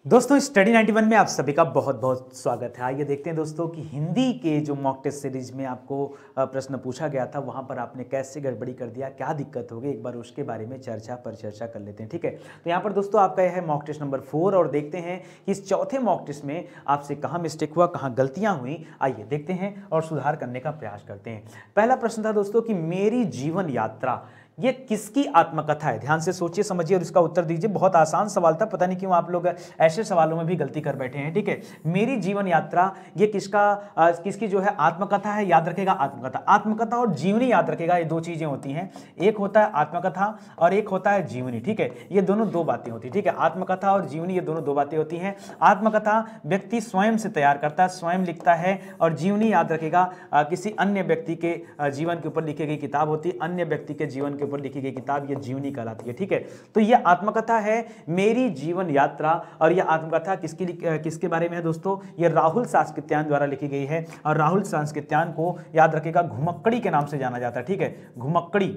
दोस्तों स्टडी 91 में आप सभी का बहुत बहुत स्वागत है। आइए देखते हैं दोस्तों कि हिंदी के जो मॉक टेस्ट सीरीज में आपको प्रश्न पूछा गया था वहां पर आपने कैसे गड़बड़ी कर दिया, क्या दिक्कत होगी, एक बार उसके बारे में चर्चा कर लेते हैं। ठीक है, तो यहाँ पर दोस्तों आपका यह है मॉक टेस्ट नंबर 4 और देखते हैं कि इस चौथे मॉक टेस्ट में आपसे कहाँ मिस्टेक हुआ, कहाँ गलतियाँ हुई। आइए देखते हैं और सुधार करने का प्रयास करते हैं। पहला प्रश्न था दोस्तों कि मेरी जीवन यात्रा ये किसकी आत्मकथा है। ध्यान से सोचिए, समझिए और इसका उत्तर दीजिए। बहुत आसान सवाल था, पता नहीं क्यों आप लोग ऐसे सवालों में भी गलती कर बैठे हैं। ठीक है, मेरी जीवन यात्रा ये किसकी जो है आत्मकथा है। याद रखेगा आत्मकथा और जीवनी याद रखेगा, ये दो चीजें होती हैं। एक होता है आत्मकथा और एक होता है जीवनी। ठीक है, ये दोनों दो बातें होती है। ठीक है, आत्मकथा और जीवनी ये दोनों दो बातें होती हैं। आत्मकथा व्यक्ति स्वयं से तैयार करता है, स्वयं लिखता है, और जीवनी याद रखेगा किसी अन्य व्यक्ति के जीवन के ऊपर लिखी गई किताब होती है। अन्य व्यक्ति के जीवन के ऊपर लिखी गई किताब ये जीवनी कहलाती है। ठीक है, तो ये आत्मकथा है मेरी जीवन यात्रा, और ये आत्मकथा किसके बारे में है दोस्तों, ये राहुल सांस्कृत्यायन द्वारा लिखी गई है। और राहुल सांस्कृत्यायन को याद रखेगा घुमक्कड़ी के नाम से जाना जाता है। ठीक है, घुमक्कड़ी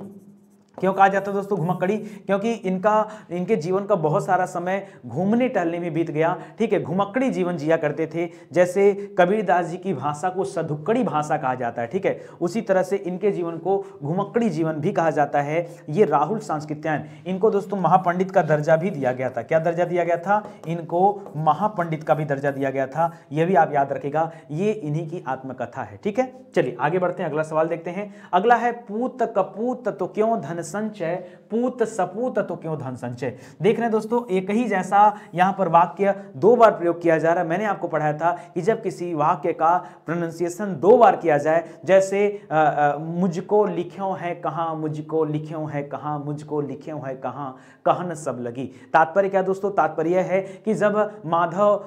क्यों कहा जाता है दोस्तों घुमक्कड़ी, क्योंकि इनके जीवन का बहुत सारा समय घूमने टहलने में बीत गया। ठीक है, घुमक्कड़ी जीवन जिया करते थे। जैसे कबीरदास जी की भाषा को सधुक्कड़ी भाषा कहा जाता है। ठीक है, उसी तरह से इनके जीवन को घुमक्कड़ी जीवन भी कहा जाता है। ये राहुल सांस्कृत्यायन, इनको दोस्तों महापंडित का दर्जा भी दिया गया था। क्या दर्जा दिया गया था? इनको महापंडित का भी दर्जा दिया गया था। यह भी आप याद रखेगा, ये इन्हीं की आत्मकथा है। ठीक है, चलिए आगे बढ़ते हैं, अगला सवाल देखते हैं। अगला है पूत कपूत तो क्यों धन संचय, पूत सपूत तो क्यों धन संचय। देख रहे हैं दोस्तों, एक ही जैसा यहां पर वाक्य दो बार प्रयोग किया जा रहा है। मैंने आपको पढ़ाया था कि जब किसी वाक्य का प्रोनाउंसिएशन दो बार किया जाए, जैसे मुझको लिख्यों है कहां, मुझको लिख्यों है कहां, मुझको लिख्यों है कहां, कहन सब लगी। तात्पर्य क्या दोस्तों? तात्पर्य है कि जब माधव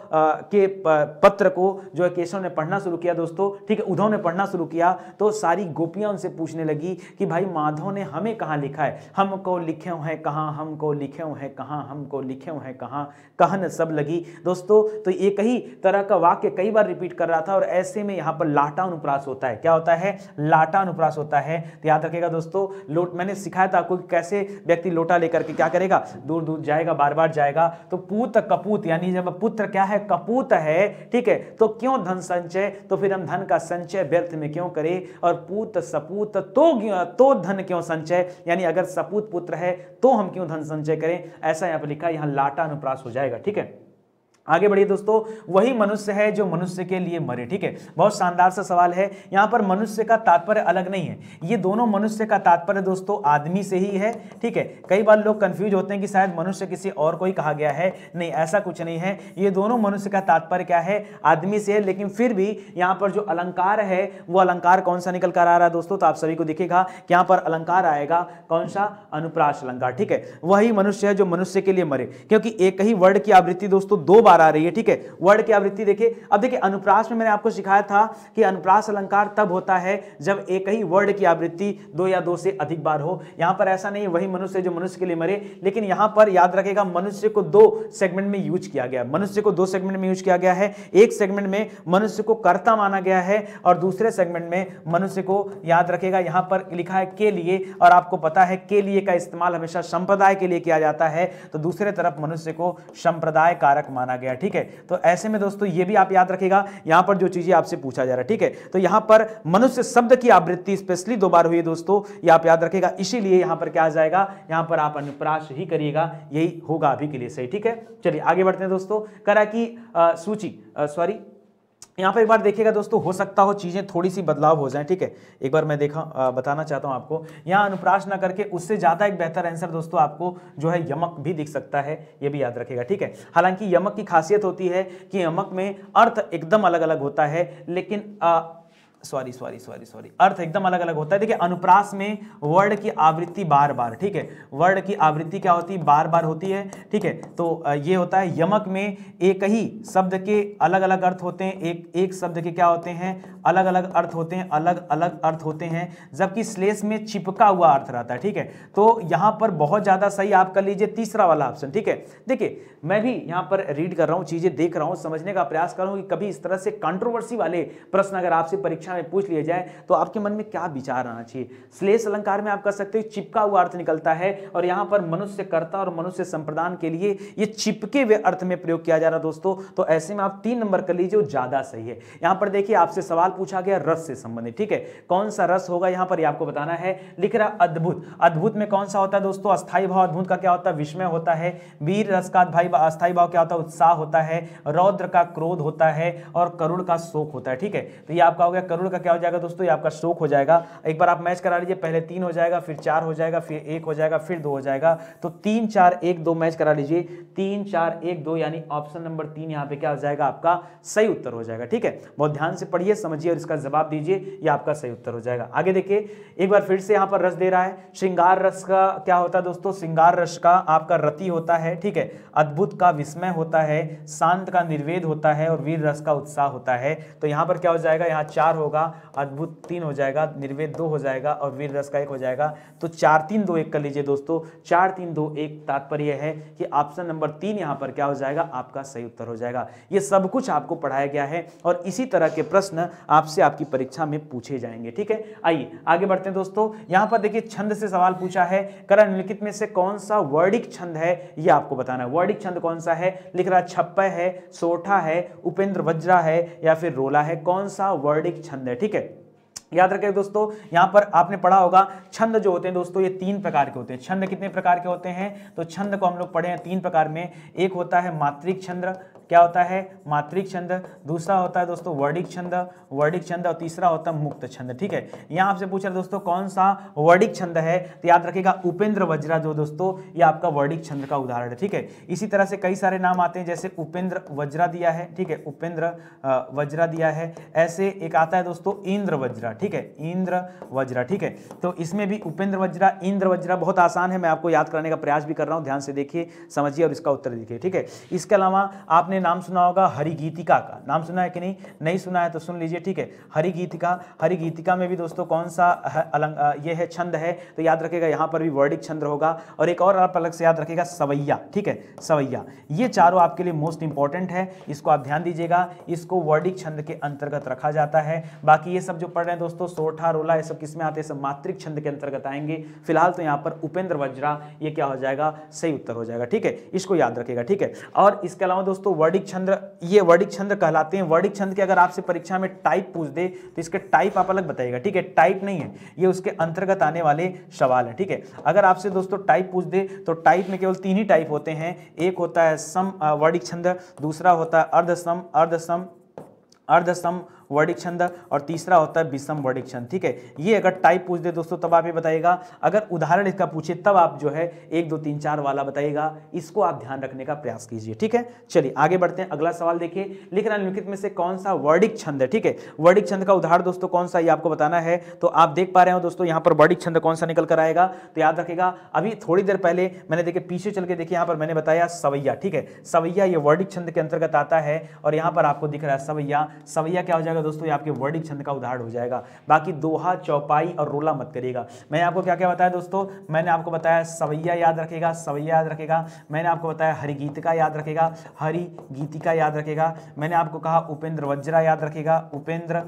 के पत्र को जो है केशव ने पढ़ना शुरू किया दोस्तों, ठीक है, उद्धव ने पढ़ना शुरू किया, तो सारी गोपियां उनसे पूछने लगी कि भाई माधव ने हमें कहां लिखा है, हमको लिख्यों है कहां, हमको लिख्यों है कहां, हमको लिख्यों है कहां, कहन सब लगी। दोस्तों तो एक ही तरह का वाक्य कई बार रिपीट कर रहा था, और ऐसे में यहां पर लाटा अनुप्रास होता है। क्या होता है? लाटा अनुप्रास होता है। तो याद रखेगा दोस्तों, मैंने सिखाया था आपको कि कैसे व्यक्ति लोटा लेकर के क्या करेगा, दूर दूर जाएगा, बार बार जाएगा। तो पूत कपूत, यानी जब पुत्र क्या है, कपूत है, ठीक है, तो क्यों धन संचय, तो फिर हम धन का संचय व्यर्थ में क्यों करें। और पूत सपूत तो धन क्यों संचय, यानी अगर सपूत पुत्र है तो हम क्यों धन संचय करें, ऐसा यहां पर लिखा है। यहां लाटा अनुप्रास हो जाएगा। ठीक है, आगे बढ़िए दोस्तों। वही मनुष्य है जो मनुष्य के लिए मरे। ठीक है, बहुत शानदार सा सवाल है। यहां पर मनुष्य का तात्पर्य अलग नहीं है, ये दोनों मनुष्य का तात्पर्य दोस्तों आदमी से ही है। ठीक है, कई बार लोग कंफ्यूज होते हैं कि शायद मनुष्य किसी और को ही कहा गया है। नहीं, ऐसा कुछ नहीं है, ये दोनों मनुष्य का तात्पर्य क्या है, आदमी से है। लेकिन फिर भी यहां पर जो अलंकार है वो अलंकार कौन सा निकल कर आ रहा है दोस्तों, तो आप सभी को दिखेगा कि यहां पर अलंकार आएगा कौन सा, अनुप्रास अलंकार। ठीक है, वही मनुष्य है जो मनुष्य के लिए मरे, क्योंकि एक ही वर्ड की आवृत्ति दोस्तों दो बार आ रही है। ठीक है, वर्ड की आवृत्ति देखिए। अब देखिए अनुप्रास में मैंने आपको सिखाया था कि अनुप्रास अलंकार तब होता है जब एक ही वर्ड की आवृत्ति दो या दो से अधिक बार हो। यहां पर ऐसा नहीं, वही मनुष्य जो मनुष्य के लिए मरे, लेकिन यहां पर याद रखेगा मनुष्य को दो सेगमेंट में यूज किया गया। मनुष्य को दो सेगमेंट में यूज किया गया है। एक सेगमेंट में मनुष्य को कर्ता माना गया है, और दूसरे सेगमेंट में मनुष्य को याद रखेगा यहां पर लिखा है के लिए, और आपको पता है के लिए का इस्तेमाल हमेशा संप्रदाय के लिए किया जाता है, तो दूसरे तरफ मनुष्य को संप्रदाय कारक माना गया। ठीक है, तो ऐसे में दोस्तों ये भी आप याद रखेगा यहां पर जो चीजें आपसे पूछा जा रहा है। ठीक है, तो यहां पर मनुष्य शब्द की आवृत्ति स्पेशली दो बार हुई है दोस्तों, ये आप याद रखेगा। इसीलिए यहां पर क्या आ जाएगा, यहां पर आप अनुप्रास ही करिएगा, यही होगा अभी के लिए सही। ठीक है, चलिए आगे बढ़ते हैं दोस्तों। करा की सूची यहां पर एक बार देखिएगा दोस्तों, हो सकता हो चीजें थोड़ी सी बदलाव हो जाए। ठीक है, एक बार मैं बताना चाहता हूं आपको, यहां अनुप्रास ना करके उससे ज्यादा एक बेहतर आंसर दोस्तों आपको जो है यमक भी दिख सकता है, ये भी याद रखेगा। ठीक है, हालांकि यमक की खासियत होती है कि यमक में अर्थ एकदम अलग अलग होता है, लेकिन सॉरी अर्थ एकदम अलग अलग होता है। देखिए अनुप्रास में वर्ड की आवृत्ति बार बार, ठीक है, वर्ड की आवृत्ति क्या होती है, बार बार होती है। ठीक है, तो ये होता है। यमक में एक ही शब्द के अलग अलग अर्थ होते हैं, एक शब्द के क्या होते हैं, अलग अलग अर्थ होते हैं, अलग अलग अर्थ होते हैं, जबकि श्लेष में चिपका हुआ अर्थ रहता है। ठीक है, तो यहां पर बहुत ज्यादा सही आप कर लीजिए तीसरा वाला ऑप्शन। ठीक है, देखिए मैं भी यहां पर रीड कर रहा हूं, चीजें देख रहा हूं, समझने का प्रयास कर रहा हूं कि कभी इस तरह से कंट्रोवर्सी वाले प्रश्न अगर आपसे परीक्षा परीक्षा में पूछ लिया जाए तो आपके मन में क्या विचार आना चाहिए। श्लेष अलंकार में आप कर सकते हो चिपका हुआ अर्थ निकलता है, और यहां पर मनुष्य कर्ता और मनुष्य संप्रदान के लिए ये चिपके हुए अर्थ में प्रयोग किया जा रहा दोस्तों। तो ऐसे में आप 3 नंबर कर लीजिए, वो ज्यादा सही है। यहां पर देखिए आपसे सवाल पूछा गया रस से संबंधित, ठीक है, कौन सा रस होगा यहां पर आपको बताना है। लिख रहा अद्भुत, अद्भुत में कौन सा होता है दोस्तों, अस्थाई भाव। अद्भुत का क्या होता है, विस्मय होता है। वीर रस का अस्थाई भाव क्या होता है, उत्साह होता है। रौद्र का क्रोध होता है, और करुण का शोक होता है, ठीक है। तो ये आपका हो गया, करुण का क्या हो जाएगा दोस्तों, ये आपका शोक हो जाएगा। एक बार आप मैच करा लीजिए, पहले 3 हो जाएगा, फिर 4 हो जाएगा, फिर 1 हो जाएगा, फिर 2 हो जाएगा। तो 3 4 1 2 मैच करा लीजिए, 3 4 1 2 यानी ऑप्शन नंबर 3 यहाँ पे क्या हो जाएगा, आपका सही उत्तर हो जाएगा, ठीक है। बहुत ध्यान से पढ़िए, समझिए और इसका जवाब दीजिए, ये आपका सही उत्तर हो जाएगा। आगे देखिए, एक बार फिर से यहाँ पर रस दे रहा है। श्रृंगार रस का क्या होता है दोस्तों, श्रृंगार रस का आपका रति होता है, ठीक है। अद्भुत का विस्मय होता है, शांत का निर्वेद होता है, और वीर रस का उत्साह होता है। तो यहाँ पर क्या हो जाएगा, यहाँ 4 होगा, अद्भुत 3 हो जाएगा, निर्वेद 2 हो जाएगा, और वीर रस का 1 हो जाएगा। तो 4 3 2 1 कर लीजिए दोस्तों, 4 3 2 1। तात्पर्य है कि ऑप्शन नंबर 3 यहाँ पर क्या हो जाएगा, आपका सही उत्तर हो जाएगा। ये सब कुछ आपको पढ़ाया गया है, और इसी तरह के प्रश्न आपसे आपकी परीक्षा में पूछे जाएंगे, ठीक है। आइए आगे बढ़ते हैं दोस्तों। यहाँ पर देखिए छंद से सवाल पूछा है, करण निम्नलिखित में से कौन सा वर्णिक छंद है, ये आपको बताना है। वर्णिक छंद कौन सा है, लिख रहा छप्पय है, सोठा है, उपेंद्र वज्रा है, या फिर रोला है। कौन सा वर्णिक छंद है, ठीक है। याद रखें दोस्तों, यहां पर आपने पढ़ा होगा छंद जो होते हैं दोस्तों, ये 3 प्रकार के होते हैं। छंद कितने प्रकार के होते हैं, तो छंद को हम लोग पढ़े हैं 3 प्रकार में। एक होता है मात्रिक छंद, क्या होता है, मात्रिक छंद। दूसरा होता है दोस्तों वर्णिक छंद, वर्णिक छंद। और तीसरा होता है मुक्त छंद, ठीक है। यहां आपसे पूछ रहा दोस्तों कौन सा वर्णिक छंद है, तो याद रखिएगा उपेंद्र वज्रा जो दोस्तों, ये आपका वर्णिक छंद का उदाहरण है, ठीक है। इसी तरह से कई सारे नाम आते हैं, जैसे उपेंद्र वज्रा दिया है, ठीक है, उपेंद्र वज्रा दिया है। ऐसे एक आता है दोस्तों इंद्र वज्रा, ठीक है, इंद्र वज्रा, ठीक है। तो इसमें भी उपेंद्र वज्रा, इंद्र वज्रा बहुत आसान है, मैं आपको याद कराने का प्रयास भी कर रहा हूं। ध्यान से देखिए, समझिए और इसका उत्तर देखिए, ठीक है। इसके अलावा आपने नाम सुना होगा हरिगीतिका का, नाम सुना है कि नहीं, नहीं सुना है तो सुन लीजिए, ठीक है। हरिगीतिका, हरिगीतिका में भी दोस्तों कौन सा ये है छंद है, तो याद रखिएगा यहाँ पर भी वर्णिक छंद होगा। और एक और आप अलग से याद रखिएगा सवैया, ठीक है, सवैया। ये चारों आपके लिए मोस्ट इंपॉर्टेंट है, इसको आप ध्यान दीजिएगा, इसको वर्णिक छंद के अंतर्गत रखा जाता है। बाकी ये सब जो पढ़ रहे हैं दोस्तों, सोठा रोला, ये सब किस में आते हैं, सब मात्रिक छंद के अंतर्गत आएंगे। फिलहाल तो यहाँ पर उपेंद्र वज्रा, ये क्या हो जाएगा, सही उत्तर हो जाएगा, ठीक है। इसको याद रखिएगा, ठीक है। और इसके अलावा दोस्तों वर्णिक छंद, ये वर्णिक छंद कहलाते हैं। वर्णिक छंद के अगर आपसे परीक्षा में टाइप पूछ दे तो इसके टाइप आप अलग बताइएगा, ठीक है। टाइप नहीं है, ये उसके अंतर्गत आने वाले सवाल है, ठीक है। अगर आपसे दोस्तों टाइप पूछ दे तो टाइप में केवल 3 ही टाइप होते हैं। एक होता है सम वर्णिक छंद, दूसरा होता है अर्धसम, अर्धसम वर्णिक छंद, और तीसरा होता है विषम वर्णिक छंद, ठीक है। ये अगर टाइप पूछ दे दोस्तों तब आप ये बताइएगा, अगर उदाहरण इसका पूछे तब आप जो है 1 2 3 4 वाला बताइएगा। इसको आप ध्यान रखने का प्रयास कीजिए, ठीक है। चलिए आगे बढ़ते हैं। अगला सवाल देखिए, लिख रहा है निम्नलिखित में से कौन सा वर्णिक छंद है, ठीक है। वर्णिक छंद का उदाहरण दोस्तों कौन सा, ये आपको बताना है। तो आप देख पा रहे हो दोस्तों, यहाँ पर वर्णिक छंद कौन सा निकल कर आएगा, तो याद रखिएगा अभी थोड़ी देर पहले मैंने देखे, पीछे चल के देखिए, यहाँ पर मैंने बताया सवैया, ठीक है। सवैया ये वर्णिक छंद के अंतर्गत आता है, और यहाँ पर आपको दिख रहा है सवैया। सवैया क्या हो जाएगा दोस्तों, ये आपके वर्णिक छंद का उदाहरण हो जाएगा। बाकी दोहा, चौपाई और रोला मत करिएगा। मैंने आपको क्या क्या बताया दोस्तों, मैंने आपको बताया सवैया याद रखेगा, सवैया याद रखेगा। मैंने आपको बताया हरिगीतिका याद रखेगा, हरिगीतिका याद रखेगा। मैंने आपको कहा उपेंद्र वज्रा याद रखेगा, उपेंद्र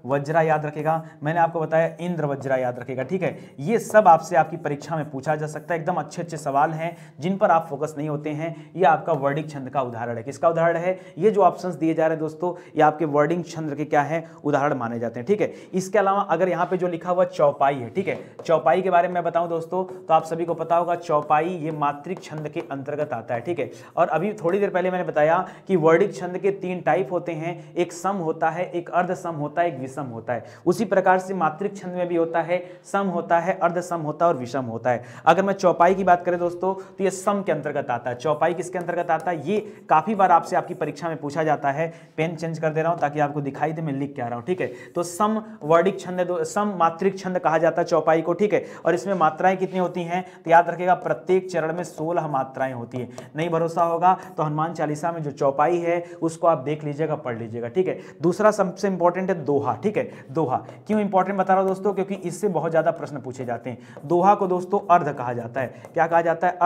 वज्रा याद रखेगा। मैंने आपको बताया इंद्र वज्रा याद रखेगा, ठीक है। ये सब आपसे आपकी परीक्षा में पूछा जा सकता है। एकदम अच्छे अच्छे सवाल हैं जिन पर आप फोकस नहीं होते हैं। ये आपका वर्णिक छंद का उदाहरण है। किसका उदाहरण है, ये जो ऑप्शंस दिए जा रहे हैं दोस्तों, ये आपके वर्णिक छंद के क्या है, उदाहरण माने जाते हैं, ठीक है। इसके अलावा अगर यहाँ पे जो लिखा हुआ चौपाई है, ठीक है, चौपाई के बारे में बताऊं दोस्तों तो आप सभी को पता होगा, चौपाई ये मात्रिक छंद के अंतर्गत आता है, ठीक है। और अभी थोड़ी देर पहले मैंने बताया कि वर्णिक छंद के 3 टाइप होते हैं, एक सम होता है, एक अर्ध सम होता है, एक विषम होता है। उसी प्रकार से मात्रिक छंद में भी होता है, सम होता है, अर्ध सम होता है और विषम होता है। अगर मैं चौपाई की बात करें दोस्तों तो ये सम के अंतर्गत आता है। चौपाई किसके अंतर्गत आता है, ये काफी बार आपसे आपकी परीक्षा में पूछा जाता है। पेन चेंज कर दे रहा हूं ताकि आपको दिखाई दे मैं लिख क्या रहा हूं, ठीक है। तो सम वर्णिक छंद, सम मात्रिक छंद कहा जाता है चौपाई को, ठीक है। और इसमें मात्राएं कितनी होती हैं, तो याद रखिएगा प्रत्येक चरण में 16 मात्राएं होती है। नहीं भरोसा होगा तो हनुमान चालीसा में जो चौपाई है उसको आप देख लीजिएगा, पढ़ लीजिएगा, ठीक है। दूसरा सबसे इंपॉर्टेंट इंपॉर्टेंट है दोहा, ठीक है। दोहा क्यों इंपॉर्टेंट बता रहा हूं दोस्तों, क्योंकि इससे बहुत ज्यादा प्रश्न पूछे जाते हैं। दोहा को दोस्तों अर्ध कहा जाता है। क्या कहा जाता है?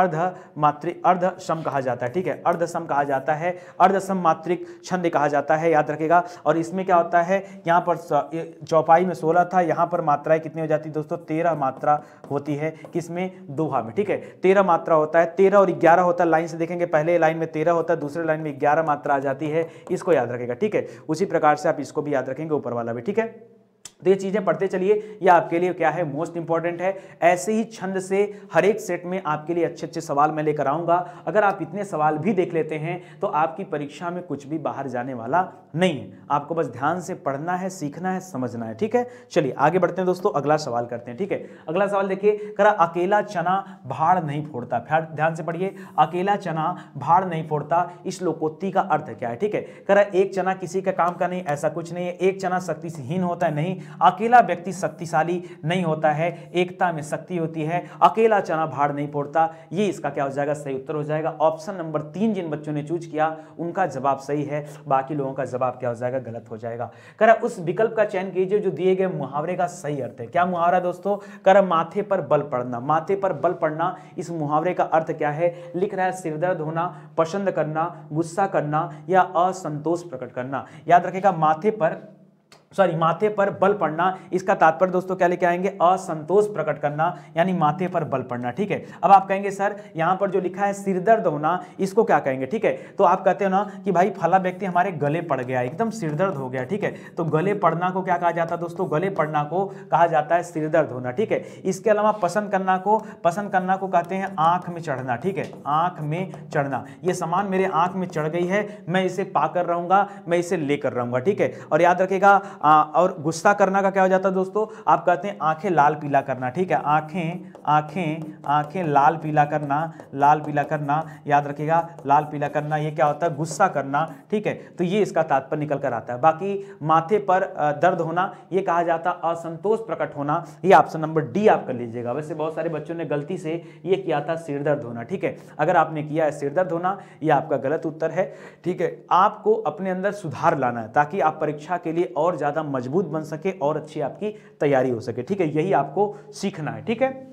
अर्ध सम कहा जाता है, ठीक है। अर्ध सम कहा जाता है, अर्ध सम मात्रिक छंद कहा जाता है, याद रखिएगा। और इसमें क्या होता है, यहाँ पर चौपाई में 16 था, यहाँ पर मात्राएं कितनी हो जाती है दोस्तों? 13 मात्रा होती है। किसमें? दोहा में, ठीक है। 13 मात्रा होता है, 13 और 11 होता है। लाइन से देखेंगे, पहले लाइन में 13 होता है, दूसरे लाइन में 11 मात्रा आ जाती है। इसको याद रखेगा, ठीक है। उसी प्रकार से आप इसको भी याद रखेंगे, ऊपर वाला भी, ठीक है। तो ये चीजें पढ़ते चलिए, ये आपके लिए क्या है? मोस्ट इंपॉर्टेंट है। ऐसे ही छंद से हर एक सेट में आपके लिए अच्छे अच्छे सवाल मैं लेकर आऊंगा। अगर आप इतने सवाल भी देख लेते हैं तो आपकी परीक्षा में कुछ भी बाहर जाने वाला नहीं है। आपको बस ध्यान से पढ़ना है, सीखना है, समझना है, ठीक है। चलिए आगे बढ़ते हैं दोस्तों, अगला सवाल करते हैं, ठीक है। अगला सवाल देखिए, करा अकेला चना भाड़ नहीं फोड़ता। फिर ध्यान से पढ़िए, अकेला चना भाड़ नहीं फोड़ता, इस लोकोक्ति का अर्थ क्या है? ठीक है। करा एक चना किसी का काम का नहीं, ऐसा कुछ नहीं है। एक चना शक्तिहीन होता है, नहीं। अकेला व्यक्ति शक्तिशाली नहीं होता है, एकता में शक्ति होती है। अकेला चना भाड़ नहीं फोड़ता, ये इसका क्या हो जाएगा? सही उत्तर हो जाएगा। ऑप्शन नंबर 3 जिन बच्चों ने चूज किया उनका जवाब सही है, बाकी लोगों का जवाब क्या हो जाएगा? गलत हो जाएगा। करा उस विकल्प का चयन कीजिए जो दिए गए मुहावरे का सही अर्थ है। क्या मुहावरा दोस्तों? करा माथे पर बल पड़ना। माथे पर बल पड़ना, इस मुहावरे का अर्थ क्या है? लिख रहा है सिरदर्द होना, पसंद करना, गुस्सा करना या असंतोष प्रकट करना। याद रखेगा, माथे पर बल पड़ना, इसका तात्पर्य दोस्तों क्या लेके आएंगे? असंतोष प्रकट करना, यानी माथे पर बल पड़ना, ठीक है। अब आप कहेंगे सर यहां पर जो लिखा है सिरदर्द होना, इसको क्या कहेंगे? ठीक है, तो आप कहते हो ना कि भाई फला व्यक्ति हमारे गले पड़ गया, एकदम सिरदर्द हो गया, ठीक है। तो गले पड़ना को क्या कहा जाता है दोस्तों? गले पड़ना को कहा जाता है सिरदर्द होना, ठीक है। इसके अलावा पसंद करना को कहते हैं आंख में चढ़ना, ठीक है। आंख में चढ़ना, ये सामान मेरे आंख में चढ़ गई है, मैं इसे पाकर रहूंगा, मैं इसे लेकर रहूंगा, ठीक है। और याद रखिएगा, और गुस्सा करना का क्या हो जाता है दोस्तों? आप कहते हैं आंखें लाल पीला करना, ठीक है। आंखें लाल पीला करना, याद रखिएगा, लाल पीला करना, ये क्या होता है? गुस्सा करना, ठीक है। तो ये इसका तात्पर्य निकल कर आता है। बाकी माथे पर दर्द होना, ये कहा जाता है असंतोष प्रकट होना, ये ऑप्शन नंबर डी आप कर लीजिएगा। वैसे बहुत सारे बच्चों ने गलती से ये किया था सिरदर्द होना, ठीक है। अगर आपने किया है सिरदर्द होना, ये आपका गलत उत्तर है, ठीक है। आपको अपने अंदर सुधार लाना है ताकि आप परीक्षा के लिए और ज्यादा मजबूत बन सके और अच्छी आपकी तैयारी हो सके, ठीक है। यही आपको सीखना है, ठीक है।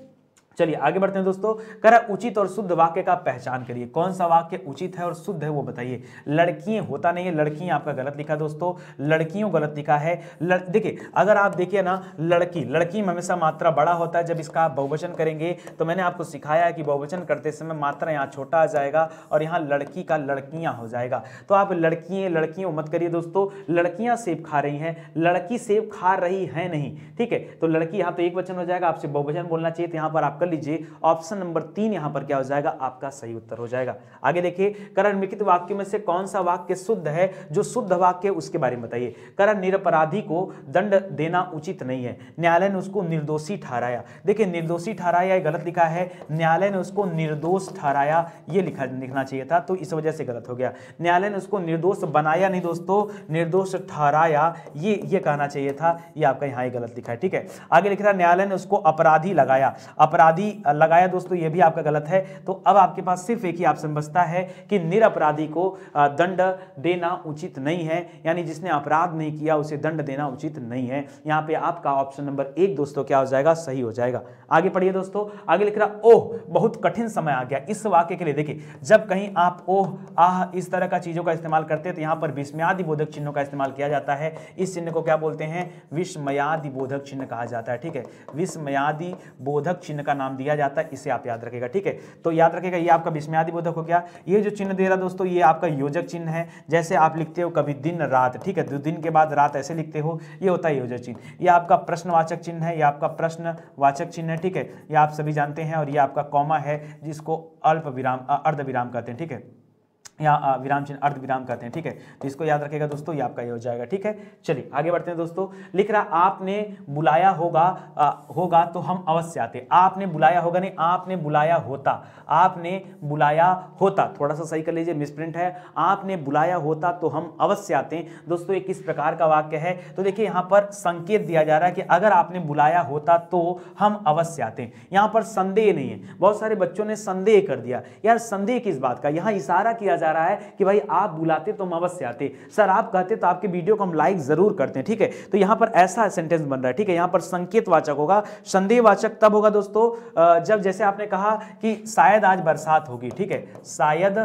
चलिए आगे बढ़ते हैं दोस्तों। करा उचित और शुद्ध वाक्य का पहचान करिए। कौन सा वाक्य उचित है और शुद्ध है वो बताइए। लड़कियां होता नहीं है, लड़कियां आपका गलत लिखा दोस्तों, लड़कियों गलत लिखा है। देखिए अगर आप देखिए ना, लड़की में हमेशा मात्रा बड़ा होता है। जब इसका आप बहुवचन करेंगे तो मैंने आपको सिखाया है कि बहुवचन करते समय मात्रा यहाँ छोटा आ जाएगा और यहाँ लड़की का लड़कियां हो जाएगा। तो आप लड़कियों मत करिए दोस्तों। लड़कियां सेब खा रही हैं, लड़की सेब खा रही है नहीं, ठीक है। तो लड़की यहाँ तो एक वचन हो जाएगा, आपसे बहुवचन बोलना चाहिए, तो यहाँ पर आप कर लीजिए। ऑप्शन नंबर 3 यहां पर क्या हो जाएगा? आपका सही उत्तर हो जाएगा। आगे देखिए, करण निम्नलिखित वाक्यों में से कौन सा वाक्य शुद्ध है? जो शुद्ध वाक्य उसके बारे में बताइए। करण निरपराधी को दंड देना उचित नहीं है, न्यायालय ने उसको निर्दोषी ठहराया। देखिए निर्दोषी ठहराया गलत लिखा है, न्यायालय ने उसको निर्दोष ठहराया ये लिखना चाहिए था, तो इस वजह से गलत हो गया। न्यायालय ने उसको निर्दोष बनाया नहीं दोस्तों, निर्दोष ठहराया ये कहना चाहिए था, ये आपका यहाँ गलत लिखा है, ठीक है। आगे लिख रहा न्यायालय ने उसको अपराधी लगाया, अपराधी लगाया दोस्तों, ये भी आपका गलत है। तो अब आपके पास सिर्फ एक ही ऑप्शन बचता है कि निरपराधी को दंड देना उचित नहीं है, यानी जिसने अपराध नहीं किया उसे दंड देना उचित नहीं है। यहां पे आपका ऑप्शन नंबर 1 दोस्तों क्या हो जाएगा? सही हो जाएगा। आगे पढ़िए दोस्तों, आगे लिख रहा ओह बहुत कठिन समय आ गया। इस वाक्य के लिए देखिए, जब कहीं आप ओह आह इस तरह का चीजों का इस्तेमाल करते हैं तो यहां पर विस्मयादि बोधक चिन्हों का इस्तेमाल किया जाता है। इस चिन्ह को क्या बोलते हैं? विस्मयादि बोधक चिन्ह कहा जाता है, ठीक है। विस्मयादि बोधक चिन्ह का नाम दिया जाता है, इसे आप याद रखेगा, ठीक है। तो याद रखेगा, ये आपका विस्मयादि बोधक हो गया। ये जो चिन्ह दे रहा दोस्तों, ये आपका योजक चिन्ह है। जैसे आप लिखते हो कभी दिन रात, ठीक है, दो दिन के बाद रात ऐसे लिखते हो, ये होता है योजक चिन्ह। ये आपका प्रश्नवाचक चिन्ह है, ये आपका प्रश्नवाचक चिन्ह है, ठीक है, ये आप सभी जानते हैं। और ये आपका कॉमा है जिसको अल्प विराम अर्ध विराम कहते हैं, ठीक है, या विराम चिन्ह अर्ध विराम कहते हैं, ठीक है। तो इसको याद रखेगा दोस्तों, ये आपका ये हो जाएगा, ठीक है। चलिए आगे बढ़ते हैं दोस्तों। लिख रहा आपने बुलाया होगा तो हम अवश्य आते। आपने बुलाया होगा नहीं, आपने बुलाया होता, आपने बुलाया होता, थोड़ा सा सही कर लीजिए, मिसप्रिंट है। आपने बुलाया होता तो हम अवश्य आते दोस्तों, ये किस प्रकार का वाक्य है? तो देखिए यहाँ पर संकेत दिया जा रहा है कि अगर आपने बुलाया होता तो हम अवश्य आते। यहाँ पर संदेह नहीं है। बहुत सारे बच्चों ने संदेह कर दिया, यार संदेह किस बात का? यहाँ इशारा किया जा जा रहा है कि भाई आप बुलाते तो हम अवश्य आते, सर आप कहते तो आपके वीडियो को हम लाइक जरूर करते हैं, ठीक है। तो यहां पर ऐसा सेंटेंस बन रहा है, ठीक है। यहां पर संकेतवाचक होगा, संदेहवाचक तब होगा दोस्तों जब जैसे आपने कहा कि शायद आज बरसात होगी, ठीक है, शायद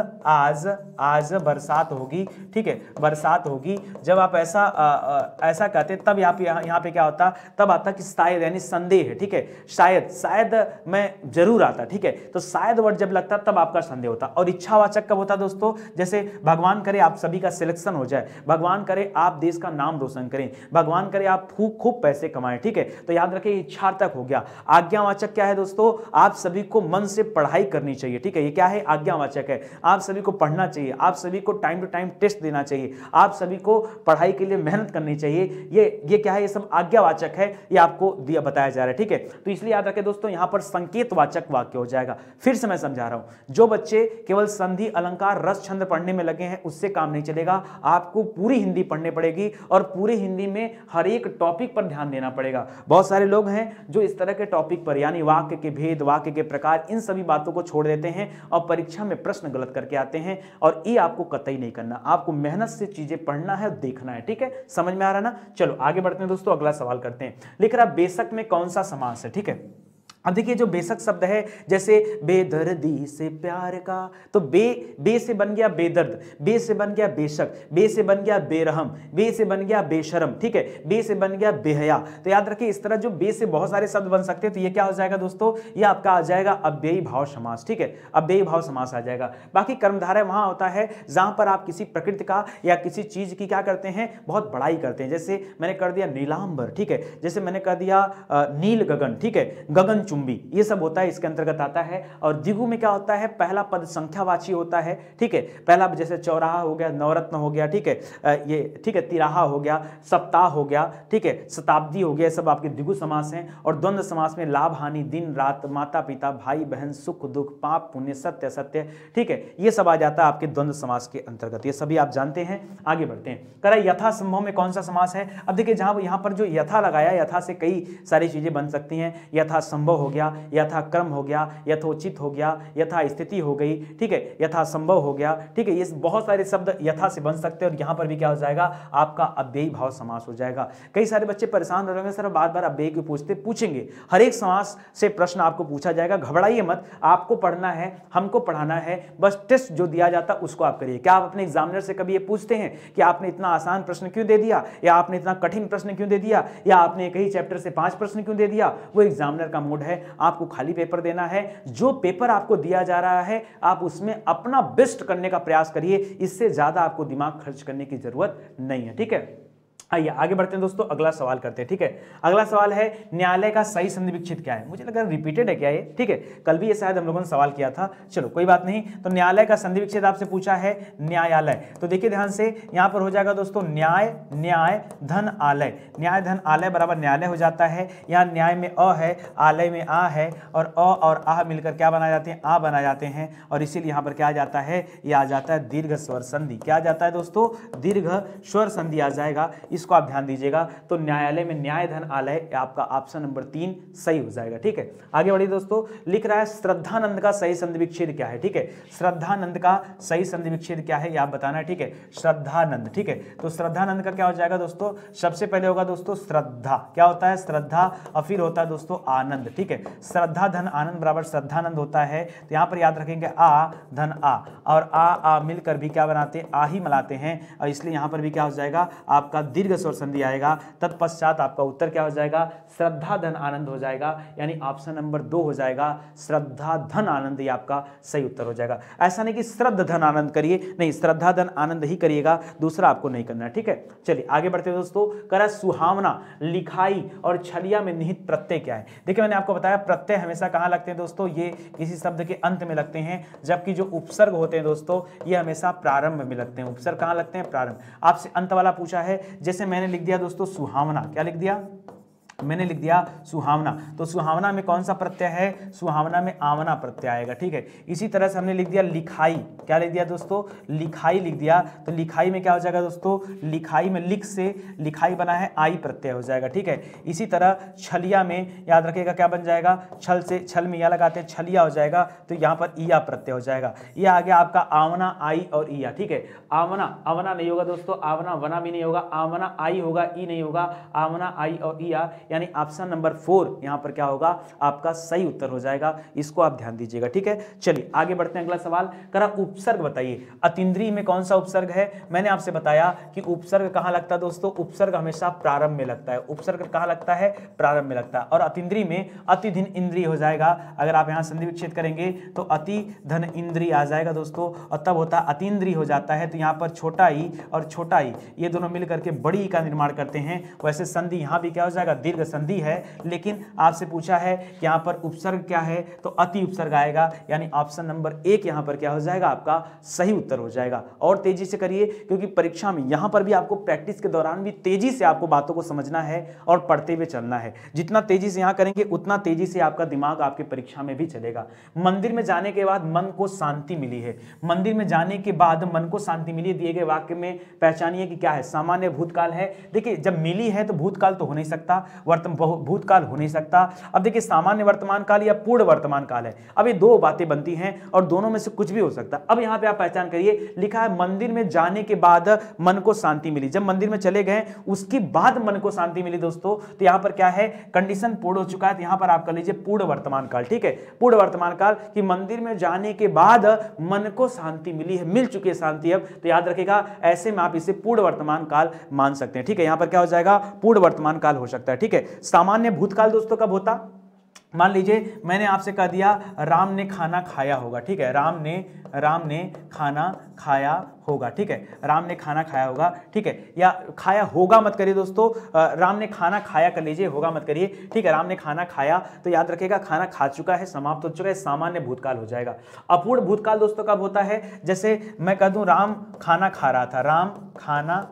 आज बरसात होगी, ठीक है, बरसात होगी। जब आप ऐसा कहते तब यहाँ पे क्या होता, तब आता कि शायद यानी संदेह है, ठीक है, शायद मैं जरूर आता, ठीक है। तो शायद वर्ड जब लगता तब आपका संदेह होता। और इच्छावाचक कब होता दोस्तों, जैसे भगवान करे आप सभी का सिलेक्शन हो जाए, भगवान करे आप देश का नाम रोशन करें, भगवान करे आप खूब पैसे कमाएं, ठीक है। तो याद रखिए इच्छार्थक हो गया। आज्ञावाचक क्या है दोस्तों, आप सभी को मन से पढ़ाई करनी चाहिए, ठीक है, ये क्या है, आज्ञावाचक है। आप सभी को पढ़ना चाहिए, आप सभी को टाइम टू टाइम टेस्ट देना चाहिए, आप सभी को पढ़ाई के लिए मेहनत करनी चाहिए। ये क्या है, ये सब आज्ञावाचक है, ये आपको दिया बताया जा रहा है, ठीक है। तो इसलिए याद रखें दोस्तों यहां पर संकेतवाचक वाक्य हो जाएगा। फिर से मैं समझा रहा हूं, जो बच्चे केवल संधि अलंकार रस छंद पढ़ने में लगे हैं उससे काम नहीं चलेगा, आपको पूरी हिंदी पढ़नी पड़ेगी और पूरी हिंदी में हर एक टॉपिक पर ध्यान देना पड़ेगा। बहुत सारे लोग हैं जो इस तरह के टॉपिक पर यानी वाक्य के भेद, वाक्य के प्रकार, इन सभी बातों को छोड़ देते हैं और परीक्षा में प्रश्न गलत करके आते हैं, और ये आपको कतई नहीं करना। आपको मेहनत से चीजें पढ़ना है, देखना है, ठीक है। समझ में आ रहा ना। चलो आगे बढ़ते हैं दोस्तों, अगला सवाल करते हैं। लिख रहा बेशक में कौन सा समास है, ठीक है। अब देखिए जो बेशक शब्द है, जैसे बेदर्दी से प्यार का, तो बे से बन गया बेदर्द, बे से बन गया बेशक, बे से बन गया बेरहम, बे से बन गया बेशरम, ठीक है, बे से बन गया बेहया। तो याद रखिए इस तरह जो बे से बहुत सारे शब्द बन सकते हैं, तो ये क्या हो जाएगा दोस्तों, ये आपका आ जाएगा अव्ययी भाव समास, ठीक है, अव्ययी भाव समास आ जाएगा। बाकी कर्मधारय वहां होता है जहां पर आप किसी प्रकृति का या किसी चीज की क्या करते हैं, बहुत बड़ाई करते हैं। जैसे मैंने कर दिया नीलांबर, ठीक है, जैसे मैंने कर दिया नील गगन, ठीक है, गगन चुंबी, ये सब होता है, इसके अंतर्गत आता है। और द्विगु में क्या होता है, पहला पद संख्यावाची होता है, ठीक है, पहला जैसे चौराहा हो गया, नवरत्न हो गया, ठीक है, ये ठीक है, तिराहा हो गया, सप्ताह हो गया, ठीक है, शताब्दी हो गया, सब आपके द्विगु समास हैं। और द्वंद्व समास में लाभ हानि, दिन रात, माता पिता, भाई बहन, सुख दुख, पाप पुण्य, सत्य असत्य, ठीक है, ये सब आ जाता है आपके द्वंद्व समास के अंतर्गत, ये सभी आप जानते हैं। आगे बढ़ते हैं, कह रहा यथा संभव में कौन सा समास है। अब देखिए जहां यहां पर जो यथा लगाया, यथा से कई सारी चीजें बन सकती हैं। यथा संभव हो गया, यथा क्रम हो गया, यथोचित हो गया, यथा स्थिति हो गई, ठीक है, यथा संभव हो गया, ठीक है, ये बहुत सारे शब्द यथा से बन सकते हैं। और यहां पर भी क्या हो जाएगा, आपका अव्ययी भाव समास हो जाएगा। कई सारे बच्चे परेशान हो रहे हैं, सर बार बार अव्ययी क्यों पूछेंगे, हर एक समास से प्रश्न आपको पूछा जाएगा, घबराइए मत, आपको पढ़ना है, हमको पढ़ाना है, बस टेस्ट जो दिया जाता उसको आप करिए। क्या आप अपने एग्जामिनर से कभी ये पूछते हैं कि आपने इतना आसान प्रश्न क्यों दे दिया, या आपने इतना कठिन प्रश्न क्यों दे दिया, या आपने एक ही चैप्टर से 5 प्रश्न क्यों दे दिया। वो एग्जामिनर का मूड है, आपको खाली पेपर देना है। जो पेपर आपको दिया जा रहा है आप उसमें अपना बेस्ट करने का प्रयास करिए, इससे ज्यादा आपको दिमाग खर्च करने की जरूरत नहीं है, ठीक है। आइए आगे बढ़ते हैं दोस्तों, अगला सवाल करते हैं, ठीक है। अगला सवाल है न्यायालय का सही संधि विच्छेद क्या है। मुझे लग रहा है रिपीटेड है क्या ये, ठीक है, कल भी ये शायद हम लोगों ने सवाल किया था, चलो कोई बात नहीं। तो न्यायालय का संधि विच्छेद आपसे पूछा है, न्यायालय, तो देखिए ध्यान से यहां पर हो जाएगा दोस्तों न्याय, न्याय धन आलय, न्याय धन आलय बराबर न्यायालय हो जाता है। यहाँ न्याय में अ है, आलय में आ है, और अ और आह मिलकर क्या बना जाते हैं, आ बना जाते हैं। और इसीलिए यहाँ पर क्या आ जाता है, ये आ जाता है दीर्घ स्वर संधि। क्या आ जाता है दोस्तों, दीर्घ स्वर संधि आ जाएगा, इसको आप ध्यान दीजिएगा। तो न्यायालय में न्याय धन आलय, आपका ऑप्शन नंबर 3 सही हो जाएगा, ठीक है। आगे बढ़िए दोस्तों, लिख रहा है श्रद्धानंद का सही संधि विच्छेद क्या है, ठीक है, श्रद्धानंद का सही संधि विच्छेद क्या है ये आप बताना है, ठीक है, श्रद्धानंद, ठीक है। तो श्रद्धानंद का क्या हो जाएगा दोस्तों, सबसे पहले होगा दोस्तों श्रद्धा, क्या होता है श्रद्धा, और फिर होता है दोस्तों आनंद, ठीक है, श्रद्धा धन आनंद बराबर श्रद्धानंद होता है। तो यहां पर याद रखेंगे आ धन आ, और आ मिलकर भी क्या बनाते हैं, आ ही मिलाते हैं, और इसलिए यहां पर भी क्या हो जाएगा, आपका दीर्घ स्वर संधि आएगा। तत्पश्चात आपका उत्तर क्या हो जाएगा, श्रद्धा धन आनंद हो जाएगा, यानी ऑप्शन नंबर 2 हो जाएगा, श्रद्धा धन आनंद, ये आपका सही उत्तर हो जाएगा। ऐसा नहीं कि श्रद्धा धन आनंद करिए, नहीं, श्रद्धा धन आनंद ही करिएगा, दूसरा आपको नहीं करना, ठीक है। चलिए आगे बढ़ते हैं दोस्तों, करा सुहावना, लिखाई और छलिया में निहित प्रत्यय क्या है। देखिए मैंने आपको बताया प्रत्यय हमेशा कहां लगते हैं दोस्तों, ये किसी शब्द के अंत में लगते हैं, जबकि जो उपसर्ग होते हैं दोस्तों ये हमेशा प्रारंभ में लगते हैं। उपसर्ग कहां लगते हैं, प्रारंभ। आपसे अंत वाला पूछा है, जैसे मैंने लिख दिया दोस्तों सुहावना, क्या लिख दिया, मैंने लिख दिया सुहावना, तो सुहावना में कौन सा प्रत्यय है, सुहावना में आवना प्रत्यय आएगा, ठीक है। इसी तरह से हमने लिख दिया लिखाई, क्या लिख दिया दोस्तों, लिखाई लिख दिया, तो लिखाई में क्या हो जाएगा दोस्तों, लिखाई में लिख से लिखाई बना है आई प्रत्यय हो जाएगा, ठीक है। इसी तरह छलिया में याद रखिएगा क्या बन जाएगा, छल से छल में या लगाते हैं छलिया हो जाएगा, तो यहाँ पर ईया प्रत्यय हो जाएगा। यह आ गया आपका आवना आई और ईया, ठीक है। आवना आवना नहीं होगा दोस्तों, आवना वना भी नहीं होगा, आवना आई होगा, ई नहीं होगा, आवना आई और ईया, यानी ऑप्शन नंबर 4 यहाँ पर क्या होगा, आपका सही उत्तर हो जाएगा। इसको आप ध्यान दीजिएगा, ठीक है। चलिए आगे बढ़ते हैं, अगला सवाल करा उपसर्ग बताइए, अतीन्द्रिय में कौन सा उपसर्ग है। मैंने आपसे बताया कि उपसर्ग कहाँ लगता है दोस्तों, उपसर्ग हमेशा प्रारंभ में लगता है, उपसर्ग कहाँ लगता है, प्रारंभ में लगता है। और अतीन्द्रिय में अति धन इंद्रिय हो जाएगा, अगर आप यहाँ संधि विच्छेद करेंगे तो अति धन इंद्रिय आ जाएगा दोस्तों, और तब होता है अतीन्द्रिय हो जाता है। तो यहाँ पर छोटा ई और छोटा ई ये दोनों मिल करके बड़ी ई का निर्माण करते हैं। वैसे संधि यहाँ भी क्या हो जाएगा, दीर्घ संधि है, लेकिन आपसे पूछा है कि यहाँ पर उपसर्ग क्या है, तो अति उपसर्ग आएगा, यानी ऑप्शन नंबर 1 यहाँ पर क्या हो जाएगा, आपका सही उत्तर हो जाएगा। और तेजी से करिए, क्योंकि परीक्षा में यहाँ पर भी आपको प्रैक्टिस के दौरान भी तेजी से आपको बातों को समझना है और पढ़ते हुए चलना है। जितना तेजी से यहाँ करेंगे उतना तेजी से आपका दिमाग आपके परीक्षा में भी चलेगा। मंदिर में जाने के बाद मन को शांति मिली है, मंदिर में जाने के बाद मन को शांति मिली, दिए गए वाक्य में पहचानिए कि क्या है, सामान्य भूतकाल है। देखिए जब मिली है तो भूतकाल तो हो नहीं सकता, भूतकाल हो नहीं सकता। अब देखिए सामान्य वर्तमान काल या पूर्ण वर्तमान काल है, अब ये दो बातें बनती हैं और दोनों में से कुछ भी हो सकता है। अब यहाँ पे आप पहचान करिए, लिखा है मंदिर में जाने के बाद मन को शांति मिली, जब मंदिर में चले गए उसके बाद मन को शांति मिली दोस्तों, तो यहाँ पर क्या है, कंडीशन पूर्ण हो चुका है, तो यहाँ पर आप कर लीजिए पूर्ण वर्तमान काल, ठीक है। पूर्ण वर्तमान काल कि मंदिर में जाने के बाद मन को शांति मिली है, मिल चुकी है शांति अब, तो याद रखिएगा ऐसे में आप इसे पूर्ण वर्तमान काल मान सकते हैं, ठीक है। यहाँ पर क्या हो जाएगा, पूर्ण वर्तमान काल हो सकता है, ठीक है। सामान्य भूतकाल दोस्तों कब होता, मान लीजिए मैंने आपसे कह दिया राम ने खाना खाया होगा, ठीक है, राम ने खाना खाया होगा, ठीक है, राम ने खाना खाया होगा, ठीक है, या खाया होगा मत करिए दोस्तों, राम ने खाना खाया कर लीजिए, होगा मत करिए, ठीक है। राम ने खाना खाया, तो याद रखिएगा खाना खा चुका है, समाप्त हो चुका है, सामान्य भूतकाल हो जाएगा। अपूर्ण भूतकाल दोस्तों कब होता है, जैसे मैं कह दूं राम खाना खा रहा था, राम खाना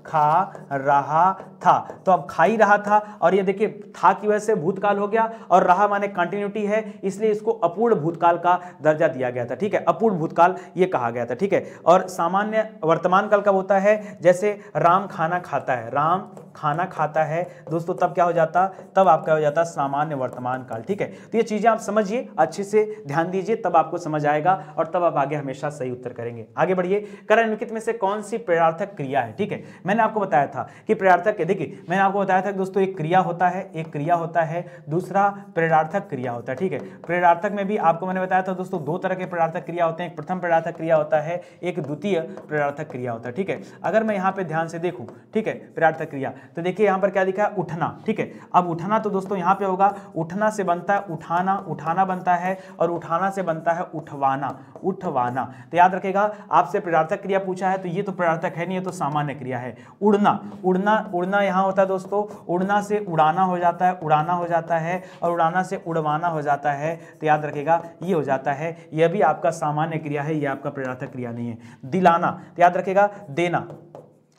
खा रहा था, तो अब खा ही रहा था, और ये देखिए था की वजह से भूतकाल हो गया, और रहा माने कंटिन्यूटी है, इसलिए इसको अपूर्ण भूतकाल का दर्जा दिया गया था, ठीक है, अपूर्ण भूतकाल ये कहा गया था, ठीक है। और सामान्य वर्तमान काल कब होता है, जैसे राम खाना खाता है, राम खाना खाता है दोस्तों, तब क्या हो जाता, तब आपका हो जाता सामान्य वर्तमान काल, ठीक है। तो ये चीजें आप समझिए, अच्छे से ध्यान दीजिए, तब आपको समझ आएगा और तब आप आगे हमेशा सही उत्तर करेंगे। आगे बढ़िए, करण निम्नलिखित में से कौन सी प्रेरणार्थक क्रिया है, ठीक है। मैंने आपको बताया था कि प्रेरणार्थक, देखिए मैंने आपको बताया था कि दोस्तों एक क्रिया होता है, एक क्रिया होता है, दूसरा प्रेरणार्थक क्रिया होता है, ठीक है। प्रेरणार्थक में भी आपको मैंने बताया था दोस्तों दो तरह के प्रेरणार्थक क्रिया होते हैं, एक प्रथम प्रेरणार्थक क्रिया होता है, एक द्वितीय प्रेरणार्थक क्रिया होता है, ठीक है। अगर मैं यहाँ पे ध्यान से देखूं, ठीक है, प्रेरणार्थक क्रिया, तो देखिए यहाँ पर क्या लिखा है, उठना, ठीक है। अब उठना तो दोस्तों यहाँ पे होगा, उठना से बनता है उठाना, उठाना बनता है, और उठाना से बनता है उठवाना, उठवाना। तो याद रखेगा आपसे प्रेरणार्थक क्रिया पूछा है, तो ये तो प्रेरणार्थक है नहीं, ये तो सामान्य क्रिया है। उड़ना, उड़ना, उड़ना यहाँ होता है दोस्तों, उड़ना से उड़ाना हो जाता है, उड़ाना हो जाता है, और उड़ाना से उड़वाना हो जाता है, तो याद रखेगा ये हो जाता है, यह भी आपका सामान्य क्रिया है, यह आपका प्रेरणार्थक क्रिया नहीं है। दिलाना, तो याद रखेगा देना,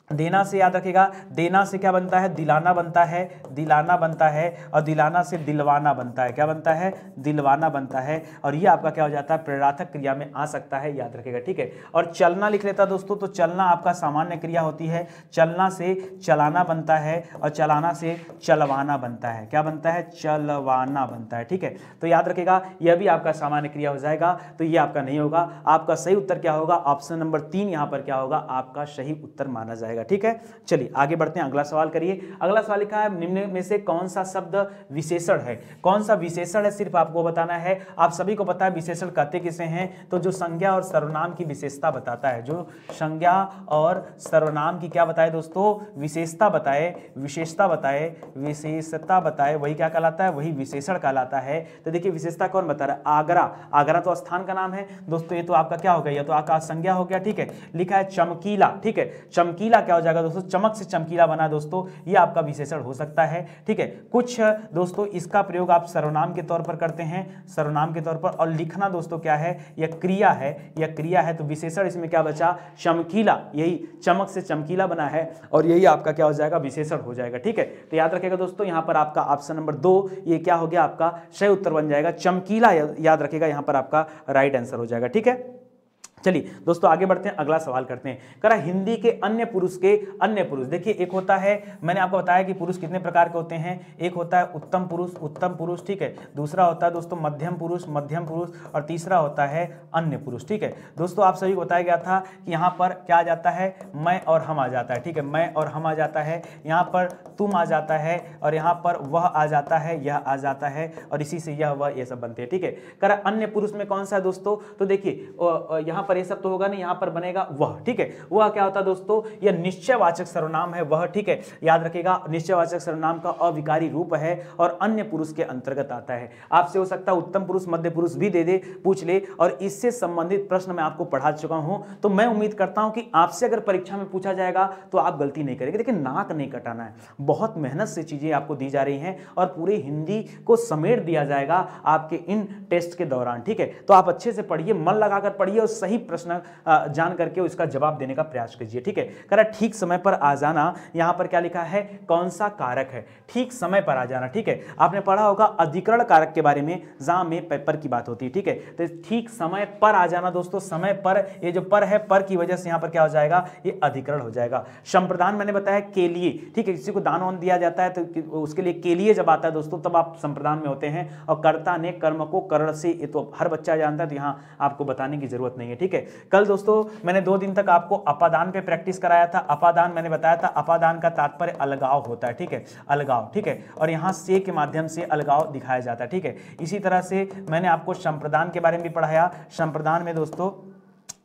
देना से याद रखेगा, देना से क्या बनता है, दिलाना बनता है, दिलाना बनता है, और दिलाना से दिलवाना बनता है, क्या बनता है, दिलवाना बनता है, और ये आपका क्या हो जाता है, प्रेरणार्थक क्रिया में आ सकता है, याद रखेगा, ठीक है। और चलना लिख लेता दोस्तों, तो चलना आपका सामान्य क्रिया होती है, चलना से चलाना बनता है, और चलाना से चलवाना बनता है, क्या बनता है, चलवाना बनता है, ठीक है। तो याद रखेगा यह भी आपका सामान्य क्रिया हो जाएगा, तो ये आपका नहीं होगा। आपका सही उत्तर क्या होगा, ऑप्शन नंबर 3 यहाँ पर क्या होगा, आपका सही उत्तर माना जाएगा, ठीक है। चलिए आगे बढ़ते हैं, अगला सवाल करिए। अगला सवाल लिखा है निम्न में से कौन सा शब्द विशेषण है, कौन सा विशेषण है, सिर्फ आपको बताना है। आप सभी को पता है विशेषण कहते किसे हैं, तो जो संज्ञा और सर्वनाम की विशेषता बताता है, जो संज्ञा और सर्वनाम की क्या बताए दोस्तों, विशेषता बताए, विशेषता बताए, विशेषता बताए, वही क्या कहलाता है, वही विशेषण कहलाता है। तो देखिए विशेषता कौन बता रहा है, आगरा, आगरा तो स्थान का नाम है दोस्तों, ये तो आपका क्या हो गया, ये तो आपका संज्ञा हो गया, ठीक है। लिखा है चमकीला, ठीक है, चमकीला क्या हो जाएगा दोस्तों, चमक से चमकीला बना दोस्तों, ये आपका विशेषण हो सकता है। ठीक है, कुछ दोस्तों इसका प्रयोग आप सर्वनाम के तौर पर करते हैं, सर्वनाम के तौर पर। और लिखना दोस्तों क्या है, यह क्रिया है, यह क्रिया है, तो विशेषण इसमें क्या बचा, चमकीला, यही चमक से चमकीला बना है और यही आपका क्या हो जाएगा, विशेषण हो जाएगा। ठीक है, तो याद रखिएगा दोस्तों, यहां पर आपका ऑप्शन नंबर 2 ये क्या हो गया, आपका सही उत्तर बन जाएगा, चमकीला, याद रखिएगा, यहां पर आपका राइट आंसर हो जाएगा। ठीक है, चलिए दोस्तों आगे बढ़ते हैं, अगला सवाल करते हैं। करा हिंदी के अन्य पुरुष के अन्य पुरुष, देखिए एक होता है, मैंने आपको बताया कि पुरुष कितने प्रकार के होते हैं, एक होता है उत्तम पुरुष, ठीक है, दूसरा होता है दोस्तों मध्यम पुरुष, और तीसरा होता है अन्य पुरुष। ठीक है दोस्तों, आप सभी को बताया गया था कि यहाँ पर क्या आ जाता है, मैं और हम आ जाता है। ठीक है, मैं और हम आ जाता है, यहाँ पर तुम आ जाता है, और यहाँ पर वह आ जाता है, यह आ जाता है, और इसी से यह वह ये सब बनते हैं। ठीक है, करा अन्य पुरुष में कौन सा है दोस्तों, तो देखिए यहाँ पर ये सब तो होगा नहीं, यहां पर बनेगा वह। ठीक है, वह क्या होता है दोस्तों, यह निश्चयवाचक सर्वनाम है वह। ठीक है, याद रखिएगा, निश्चयवाचक सर्वनाम का अविकारी रूप है और अन्य पुरुष के अंतर्गत आता है। आपसे हो सकता है उत्तम पुरुष, मध्य पुरुष भी दे दे, पूछ ले, और इससे संबंधित प्रश्न मैं आपको पढ़ा चुका हूं, तो मैं उम्मीद करता हूं कि आपसे अगर परीक्षा में पूछा जाएगा तो आप गलती नहीं करेंगे। लेकिन नाक नहीं कटाना है, बहुत मेहनत से चीजें आपको दी जा रही हैं और पूरी हिंदी को समेट दिया जाएगा आपके इन टेस्ट के दौरान। ठीक है, तो आप अच्छे से पढ़िए, मन लगाकर पढ़िए और सही प्रश्न जान करके उसका जवाब देने का प्रयास कीजिए। ठीक है, करा ठीक समय पर आ जाना, यहां पर क्या लिखा है, कौन सा कारक है, ठीक समय पर आ जाना। ठीक है, आपने पढ़ा होगा अधिकरण कारक के बारे में, जहां में पेपर की बात होती है। ठीक है, तो ठीक समय पर आ जाना दोस्तों, समय पर, ये जो पर है, पर की वजह से यहां पर क्या हो जाएगा, ये अधिकरण हो जाएगा। संप्रदान मैंने बताया के लिए। ठीक है, किसी को दान वान दिया जाता है तो उसके लिए के लिए जब आता है दोस्तों, तब आप संप्रदान में होते हैं। और कर्ता ने कर्म को करण से, ये तो हर बच्चा जानता है, तो यहां आपको बताने की जरूरत नहीं है। ठीक है, कल दोस्तों मैंने 2 दिन तक आपको अपादान पे प्रैक्टिस कराया था। अपादान मैंने बताया था, अपादान का तात्पर्य अलगाव होता है। ठीक है, अलगाव। ठीक है, और यहां से के माध्यम से अलगाव दिखाया जाता है। ठीक है, इसी तरह से मैंने आपको संप्रदान के बारे में भी पढ़ाया। संप्रदान में दोस्तों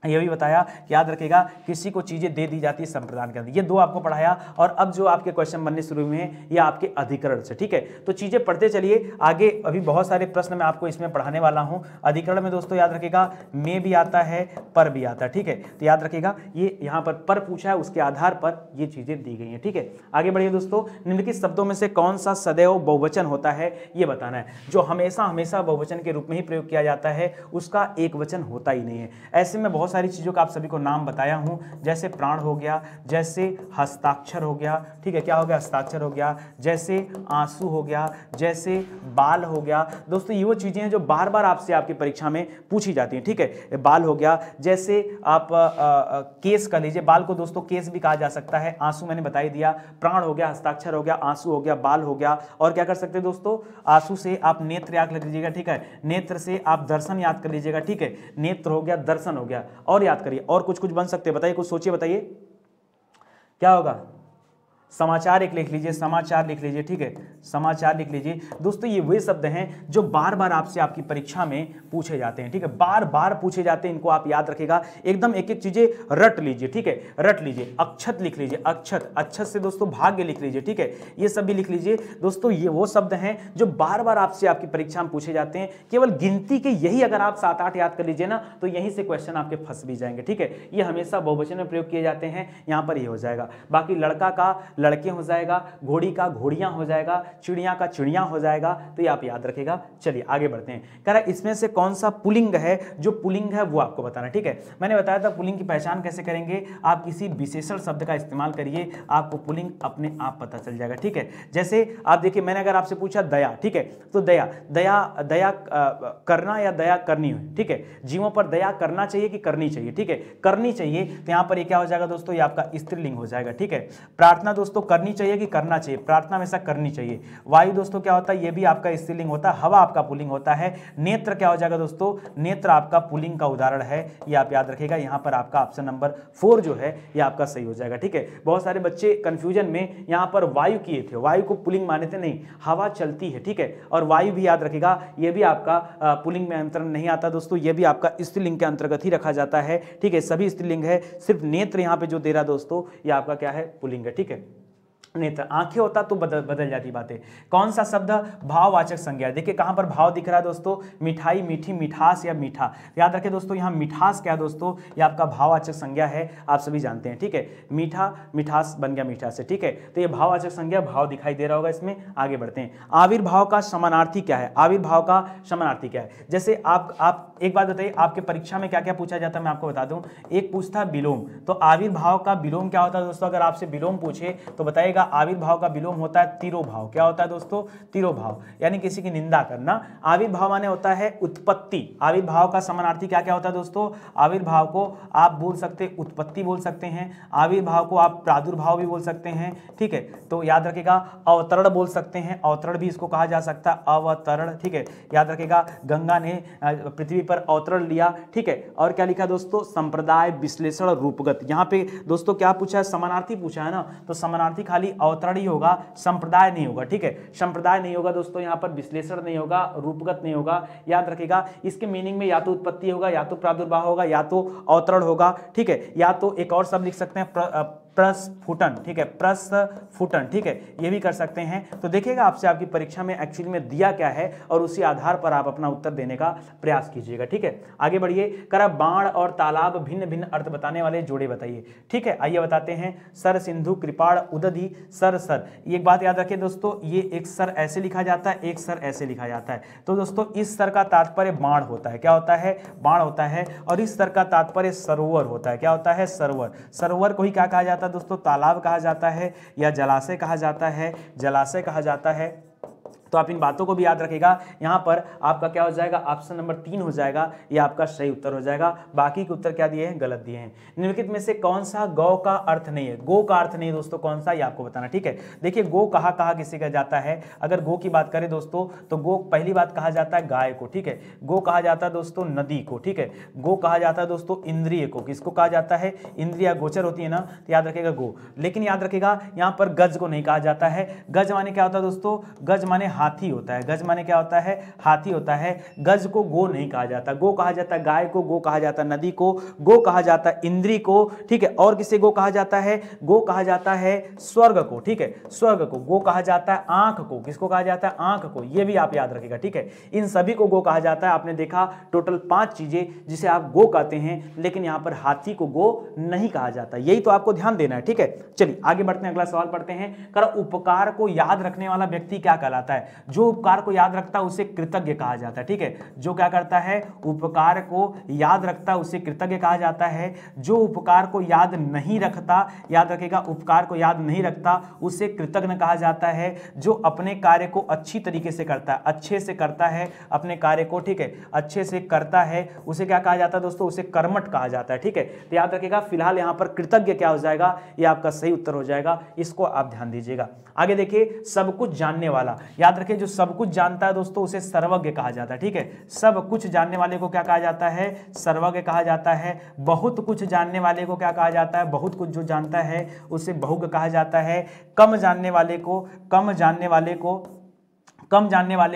ये भी बताया कि याद रखिएगा, किसी को चीजें दे दी जाती है संप्रदान के अंदर, ये 2 आपको पढ़ाया। और अब जो आपके क्वेश्चन बनने शुरू हुए हैं ये आपके अधिकरण से। ठीक है, तो चीजें पढ़ते चलिए आगे, अभी बहुत सारे प्रश्न मैं आपको इसमें पढ़ाने वाला हूं। अधिकरण में दोस्तों याद रखिएगा, में भी आता है, पर भी आता है। ठीक है, तो याद रखिएगा, ये यहां पर पूछा है, उसके आधार पर ये चीजें दी गई हैं। ठीक है, आगे बढ़िए दोस्तों, निम्नलिखित शब्दों में से कौन सा सदैव बहुवचन होता है, ये बताना है। जो हमेशा हमेशा बहुवचन के रूप में ही प्रयोग किया जाता है, उसका एक वचन होता ही नहीं है। ऐसे में बहुत सारी चीजों का आप सभी को नाम बताया हूं, जैसे प्राण हो गया, जैसे हस्ताक्षर हो गया। ठीक है, क्या हो गया, हस्ताक्षर हो गया, जैसे आंसू हो गया, जैसे बाल हो गया। दोस्तों ये वो चीजें हैं जो बार बार आपसे आपकी परीक्षा में पूछी जाती हैं। ठीक है, बाल हो गया, जैसे आप केस कर लीजिए, बाल को दोस्तों केस भी कहा जा सकता है। आंसू मैंने बता ही दिया। प्राण हो गया, हस्ताक्षर हो गया, आंसू हो गया, बाल हो गया। और क्या कर सकते हैं दोस्तों, आंसू से आप नेत्र याद कर लीजिएगा। ठीक है, नेत्र से आप दर्शन याद कर लीजिएगा। ठीक है, नेत्र हो गया, दर्शन हो गया, और याद करिए, और कुछ कुछ बन सकते हैं, बताइए, कुछ सोचिए, बताइए क्या होगा। समाचार एक लिख लीजिए, समाचार लिख लीजिए। ठीक है, समाचार लिख लीजिए। दोस्तों ये वे शब्द हैं जो बार बार आपसे आपकी परीक्षा में पूछे जाते हैं। ठीक है, बार बार पूछे जाते हैं, इनको आप याद रखिएगा, एकदम एक एक चीजें रट लीजिए। ठीक है, रट लीजिए। अक्षत लिख लीजिए, अक्षत, अक्षत से दोस्तों भाग्य लिख लीजिए। ठीक है, ये सब भी लिख लीजिए। दोस्तों ये वो शब्द हैं जो बार बार आपसे आपकी परीक्षा में पूछे जाते हैं। केवल गिनती के यही अगर आप 7-8 याद कर लीजिए ना, तो यहीं से क्वेश्चन आपके फंस भी जाएंगे। ठीक है, ये हमेशा बहुवचन में प्रयोग किए जाते हैं, यहां पर ये हो जाएगा। बाकी लड़का का लड़के हो जाएगा, घोड़ी का घोड़ियां हो जाएगा, चिड़िया का चिड़िया हो जाएगा, तो ये आप याद रखेगा। चलिए आगे बढ़ते हैं। कह रहा है इसमें से कौन सा पुल्लिंग है, जो पुल्लिंग है वो आपको बताना। ठीक है, मैंने बताया था पुल्लिंग की पहचान कैसे करेंगे, आप किसी विशेषण शब्द का इस्तेमाल करिए, आपको पुल्लिंग अपने आप पता चल जाएगा। ठीक है, जैसे आप देखिए, मैंने अगर आपसे पूछा दया, ठीक है, तो दया, दया, दया करना या दया करनी हो। ठीक है, जीवों पर दया करना चाहिए कि करनी चाहिए। ठीक है, करनी चाहिए, तो यहां पर ये क्या हो जाएगा दोस्तों, ये आपका स्त्रीलिंग हो जाएगा। ठीक है, प्रार्थना दोस्तों करनी चाहिए कि करना चाहिए, प्रार्थना हमेशा करनी चाहिए। वायु दोस्तों क्या होता है, ये भी आपका स्त्रीलिंग होता है, हवा आपका पुल्लिंग होता है। नेत्र क्या हो जाएगा दोस्तों, नेत्र आपका पुल्लिंग का उदाहरण है, ये आप याद रखिएगा। यहां पर आपका ऑप्शन नंबर 4 जो है ये आपका सही हो जाएगा। ठीक है, बहुत सारे बच्चे कंफ्यूजन में यहां पर वायु किए थे, वायु को पुल्लिंग माने थे, नहीं, हवा चलती है। ठीक है, और वायु भी याद रखिएगा, ये भी आपका पुल्लिंग में अंतरण नहीं आता दोस्तों, ये भी आपका स्त्रीलिंग के अंतर्गत ही रखा जाता है। ठीक है, सभी स्त्रीलिंग है, सिर्फ नेत्र यहां पे जो दे रहा दोस्तों, ये आपका क्या है, पुल्लिंग है। ठीक है, नेत्र, आंखें होता तो बदल जाती बातें। कौन सा शब्द भाववाचक संज्ञा है? देखिए कहां पर भाव दिख रहा है दोस्तों, मिठाई, मीठी, मिठास या मीठा। याद रखें दोस्तों, यहां मिठास क्या है दोस्तों, ये आपका भाववाचक संज्ञा है, आप सभी जानते हैं, ठीक है। मीठा, मिठास बन गया मीठा से, ठीक है। तो ये भाववाचक संज्ञा, भाव दिखाई दे रहा होगा इसमें। आगे बढ़ते हैं, आविर्भाव का समानार्थी क्या है? आविर्भाव का समानार्थी क्या है? जैसे आप एक बात बताइए, आपके परीक्षा में क्या क्या पूछा जाता है, मैं आपको बता दूं। एक पूछता विलोम, तो आविर्भाव का विलोम क्या होता है दोस्तों? अगर आपसे विलोम पूछे तो बताइएगा आविर्भाव का विलोम होता है तिरोभाव। क्या होता है दोस्तों? तिरोभाव, यानी किसी की निंदा करना। आविर्भाव माने होता है उत्पत्ति। आविर्भाव का समानार्थी क्या क्या होता है दोस्तों? आविर्भाव को आप बोल सकते उत्पत्ति बोल सकते हैं, आविर्भाव को आप प्रादुर्भाव भी बोल सकते हैं, ठीक है। तो याद रखिएगा अवतरण बोल सकते हैं, अवतरण भी इसको कहा जा सकता है, अवतरण, ठीक है। याद रखिएगा गंगा ने पृथ्वी पर अवतरण लिया, ठीक है। और क्या लिखा दोस्तों? संप्रदाय, विश्लेषण, रूपगत। यहाँ पे दोस्तों क्या पूछा है? समानार्थी पूछा है ना, तो समानार्थी खाली अवतरण ही होगा, संप्रदाय नहीं होगा, ठीक है। संप्रदाय नहीं होगा दोस्तों, यहाँ पर विश्लेषण नहीं होगा, रूपगत नहीं होगा। याद रखिएगा इसके मीनिंग में या तो उत्पत्ति होगा, या तो प्रादुर्भाव होगा, या तो अवतरण होगा, ठीक है। या तो एक और शब्द लिख सकते हैं प्रस्फुटन, ठीक है, प्रस्फुटन, ठीक है, ये भी कर सकते हैं। तो देखिएगा आपसे आपकी परीक्षा में एक्चुअली में दिया क्या है और उसी आधार पर आप अपना उत्तर देने का प्रयास कीजिएगा, ठीक है। आगे बढ़िए, करा बाण और तालाब भिन्न भिन्न अर्थ बताने वाले जोड़े बताइए, ठीक है। आइए बताते हैं, सर, सिंधु, कृपाण, उदधि, सर। एक बात याद रखिए दोस्तों, ये एक सर ऐसे लिखा जाता है, एक सर ऐसे लिखा जाता है। तो दोस्तों इस सर का तात्पर्य बाण होता है, क्या होता है? बाण होता है। और इस सर का तात्पर्य सरोवर होता है, क्या होता है? सरोवर। सरोवर को ही क्या कहा जाता है दोस्तों? तालाब कहा जाता है, या जलाशय कहा जाता है, जलाशय कहा जाता है। तो आप इन बातों को भी याद रखिएगा। यहाँ पर आपका क्या हो जाएगा? ऑप्शन नंबर 3 हो जाएगा, ये आपका सही उत्तर हो जाएगा। बाकी के उत्तर क्या दिए हैं? गलत दिए हैं। निम्नलिखित में से कौन सा गौ का अर्थ नहीं है? गो का अर्थ नहीं है दोस्तों, कौन सा, ये आपको बताना, ठीक है। देखिए गो कहा किसी का जाता है, अगर गो की बात करें दोस्तों तो गो पहली बात कहा जाता है गाय को, ठीक है। गो कहा जाता है दोस्तों नदी को, ठीक है। गो कहा जाता है दोस्तों इंद्रिय को, किसको कहा जाता है? इंद्रिया गोचर होती है ना, तो याद रखिएगा गो। लेकिन याद रखिएगा यहाँ पर गज को नहीं कहा जाता है। गज माने क्या होता है दोस्तों? गज माने हाथी होता है। गज माने क्या होता है? हाथी होता है। गज को गो नहीं कहा जाता, गो कहा जाता है गाय को, गो कहा जाता है नदी को, गो कहा जाता है इंद्री को, ठीक है। और किसे गो कहा जाता है? गो कहा जाता है स्वर्ग को, ठीक है, स्वर्ग को। गो कहा जाता है आंख को, किसको कहा जाता है? आंख को। ये भी आप याद रखिएगा, ठीक है। इन सभी को गो कहा जाता है। आपने देखा टोटल 5 चीजें जिसे आप गो कहते हैं, लेकिन यहां पर हाथी को गो नहीं कहा जाता। यही तो आपको ध्यान देना है, ठीक है। चलिए आगे बढ़ते हैं, अगला सवाल पढ़ते हैं। उपकार को याद रखने वाला व्यक्ति क्या कहलाता है? जो उपकार को याद रखता है उसे कृतज्ञ कहा जाता है, ठीक है। जो क्या करता है? उपकार को याद रखता है उसे कृतज्ञ कहा जाता है। जो उपकार को याद नहीं रखता, याद रखिएगा, उपकार को याद नहीं रखता उसे कृतज्ञ कहा जाता है। जो अपने कार्य को अच्छी तरीके से करता है, अच्छे से करता है अपने कार्य को, ठीक है, अच्छे से करता है, उसे क्या कहा जाता है दोस्तों? उसे कर्मठ कहा जाता है, ठीक है। तो याद रखिएगा फिलहाल यहां पर कृतज्ञ क्या हो जाएगा? ये आपका सही उत्तर हो जाएगा, इसको आप ध्यान दीजिएगा। आगे देखिए, सब कुछ जानने वाला, याद रखिए जो सब कुछ जानता है दोस्तों उसे सर्वज्ञ कहा जाता है, ठीक है। सब कुछ जानने वाले को क्या कहा जाता है? सर्वज्ञ कहा जाता है। बहुत कुछ जानने वाले को क्या कहा जाता है? बहुत कुछ जो जानता है उसे बहुज्ञ कहा जाता है। कम जानने वाले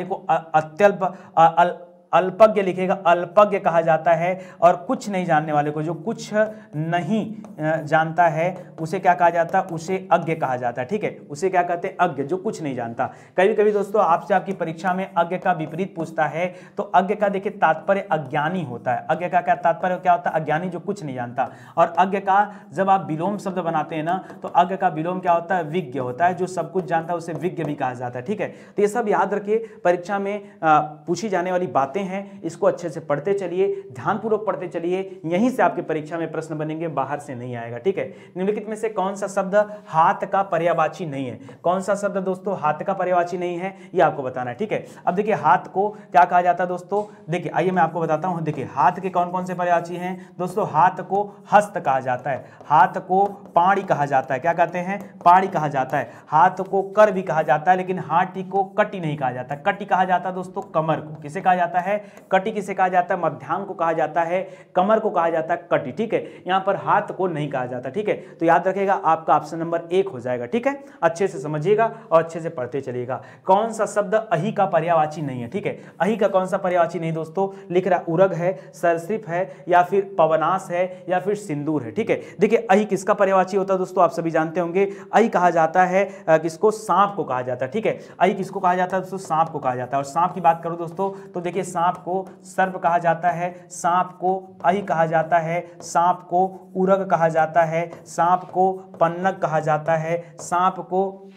को अत्यल्प अल्पज्ञ लिखेगा, अल्पज्ञ कहा जाता है। और कुछ नहीं जानने वाले को, जो कुछ नहीं जानता है उसे क्या कहा जाता है? उसे अज्ञ कहा जाता है, ठीक है। उसे क्या कहते हैं? अज्ञ, जो कुछ नहीं जानता। कभी कभी दोस्तों आपसे आपकी परीक्षा में अज्ञ का विपरीत पूछता है, तो अज्ञ का देखिए तात्पर्य अज्ञानी होता है। अज्ञ का क्या तात्पर्य क्या होता है? अज्ञानी, जो कुछ नहीं जानता। और अज्ञ का जब आप विलोम शब्द बनाते हैं ना, तो अज्ञ का विलोम क्या होता है? विज्ञ होता है। जो सब कुछ जानता है उसे विज्ञ भी कहा जाता है, ठीक है। तो ये सब याद रखिए, परीक्षा में पूछी जाने वाली बातें हैं, इसको अच्छे से पढ़ते चलिए, ध्यानपूर्वक पढ़ते चलिए, यहीं से आपके परीक्षा में प्रश्न बनेंगे, बाहर से नहीं आएगा, ठीक है। निम्नलिखित में से कौन सा शब्द हाथ का पर्यायवाची नहीं है? कौन सा शब्द दोस्तों हाथ का पर्यायवाची नहीं है, ये आपको बताना है, ठीक है। अब देखिए हाथ को क्या कहा जाता है दोस्तों? देखिए आइए मैं आपको बताता हूं। देखिए हाथ के कौन कौन से पर्यायवाची हैं दोस्तों? हाथ को हस्त कहा जाता है, हाथ को पाड़ी कहा जाता है, क्या कहते हैं? पाड़ी कहा जाता है। हाथ को कर भी कहा जाता है, लेकिन हाथी को कटी नहीं कहा जाता। कटी कहा जाता है दोस्तों कमर को, किसे कहा जाता है? है, कटी किसे कहा जाता है, मध्यांग को कहा जाता है, कमर को कहा जाता है कटी, ठीक है। यहाँ पर हाथ को नहीं कहा जाता, ठीक है। तो याद रखिएगा आपका ऑप्शन नंबर 1 हो जाएगा, ठीक है। अच्छे से समझिएगा और अच्छे से पढ़ते चलिएगा। कौन सा शब्द अहि का पर्यायवाची नहीं है, ठीक है। अहि का कौन सा पर्यायवाची नहीं दोस्तों, लिख रहा उरग है, सरसृप है, या फिर पवनास है, या फिर सिंदूर है, ठीक है। देखिए अहि किसका पर्यायवाची होता है दोस्तों, आप सभी जानते होंगे। अहि कहा जाता है किसको, सांप को कहा जाता है, ठीक है। अहि किसको कहा जाता है दोस्तों, सांप को कहा जाता है। और सांप की बात करूं दोस्तों तो देखिए सांप को सर्प कहा जाता है, सांप को अहि कहा जाता है, सांप को उरग कहा जाता है, सांप को पन्नग कहा जाता है, सांप को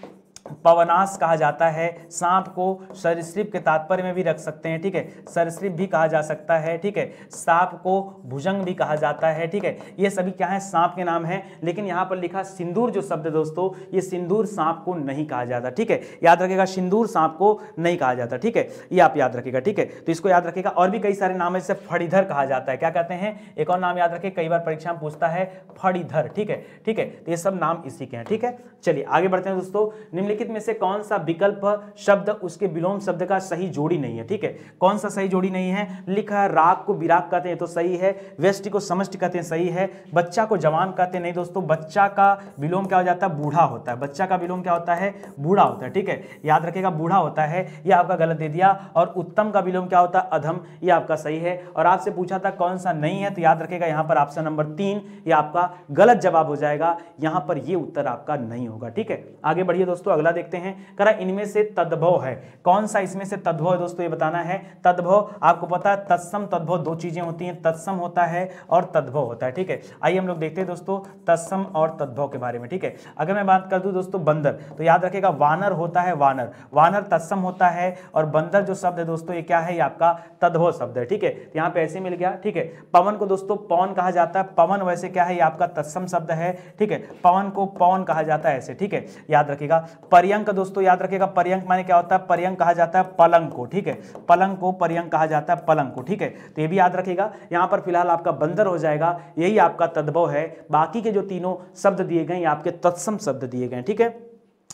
पवनास कहा जाता है, सांप को सरीसृप के तात्पर्य में भी रख सकते हैं, ठीक है। सरीसृप भी कहा जा सकता है, ठीक है। सांप को भुजंग भी कहा जाता है, ठीक है। ये सभी क्या है, सांप के नाम है। लेकिन यहाँ पर लिखा सिंदूर जो शब्द है दोस्तों, ये सिंदूर सांप को नहीं कहा जाता, ठीक है। याद रखिएगा सिंदूर सांप को नहीं कहा जाता, ठीक है। ये आप याद रखिएगा, ठीक है। तो इसको याद रखिएगा। और भी कई सारे नाम है, जैसे फणीधर कहा जाता है, क्या कहते हैं, एक और नाम याद रखिए, कई बार परीक्षा में पूछता है फणीधर, ठीक है, ठीक है। तो ये सब नाम इसी के हैं, ठीक है। चलिए आगे बढ़ते हैं दोस्तों। निम्नलिखित में से कौन सा विकल्प शब्द उसके विलोम शब्द का सही जोड़ी नहीं है, ठीक है। कौन सा सही जोड़ी नहीं है, लिखा है राग को विराग कहते हैं तो सही है, व्यष्टि को समष्टि कहते हैं सही है, बच्चा को जवान कहते हैं नहीं दोस्तों, बच्चा का विलोम क्या हो जाता है, बूढ़ा होता है, बच्चा का विलोम क्या होता है, बूढ़ा होता है, ठीक है। याद रखिएगा बूढ़ा होता है, ये आपका गलत दे दिया। और उत्तम का विलोम क्या होता है, अधम, ये आपका सही है। और आपसे पूछा था कौन सा नहीं है, तो याद रखिएगा यहाँ पर ऑप्शन नंबर 3 ये आपका गलत जवाब हो जाएगा, यहाँ पर ये उत्तर आपका नहीं होगा, ठीक है। आगे बढ़िए दोस्तों, अगला देखते हैं। करा इनमें से तद्भव है, कौन सा इसमें से तद्भव है दोस्तों, ये बताना है। तद्भव आपको पता है तत्सम तद्भव दो चीजें होती हैं, तत्सम होता है और तद्भव होता है, ठीक है। आइए हम लोग देखते हैं दोस्तों तत्सम और तद्भव के बारे में, ठीक है। अगर मैं बात कर दूं दोस्तों बंदर, तो याद रखिएगा वानर होता है, वानर, वानर तत्सम होता है, और बंदर जो शब्द है दोस्तों ये क्या है, ये आपका तद्भव शब्द है, ठीक है। तो यहाँ पे ऐसे मिल गया, ठीक है। पवन को दोस्तों पवन कहा जाता है, पवन वैसे क्या है, ये आपका तत्सम शब्द है, ठीक है। पवन को पवन कहा जाता है ऐसे, ठीक है, याद रखिएगा। पर्यंक दोस्तों याद रखिएगा, पर्यंक माने क्या होता है, पर्यंक कहा जाता है पलंग को, ठीक है। पलंग को पर्यंक कहा जाता है, पलंग को, ठीक है। तो ये भी याद रखिएगा। यहाँ पर फिलहाल आपका बंदर हो जाएगा, यही आपका तद्भव है। बाकी के जो तीनों शब्द दिए गए आपके तत्सम शब्द दिए गए, ठीक है।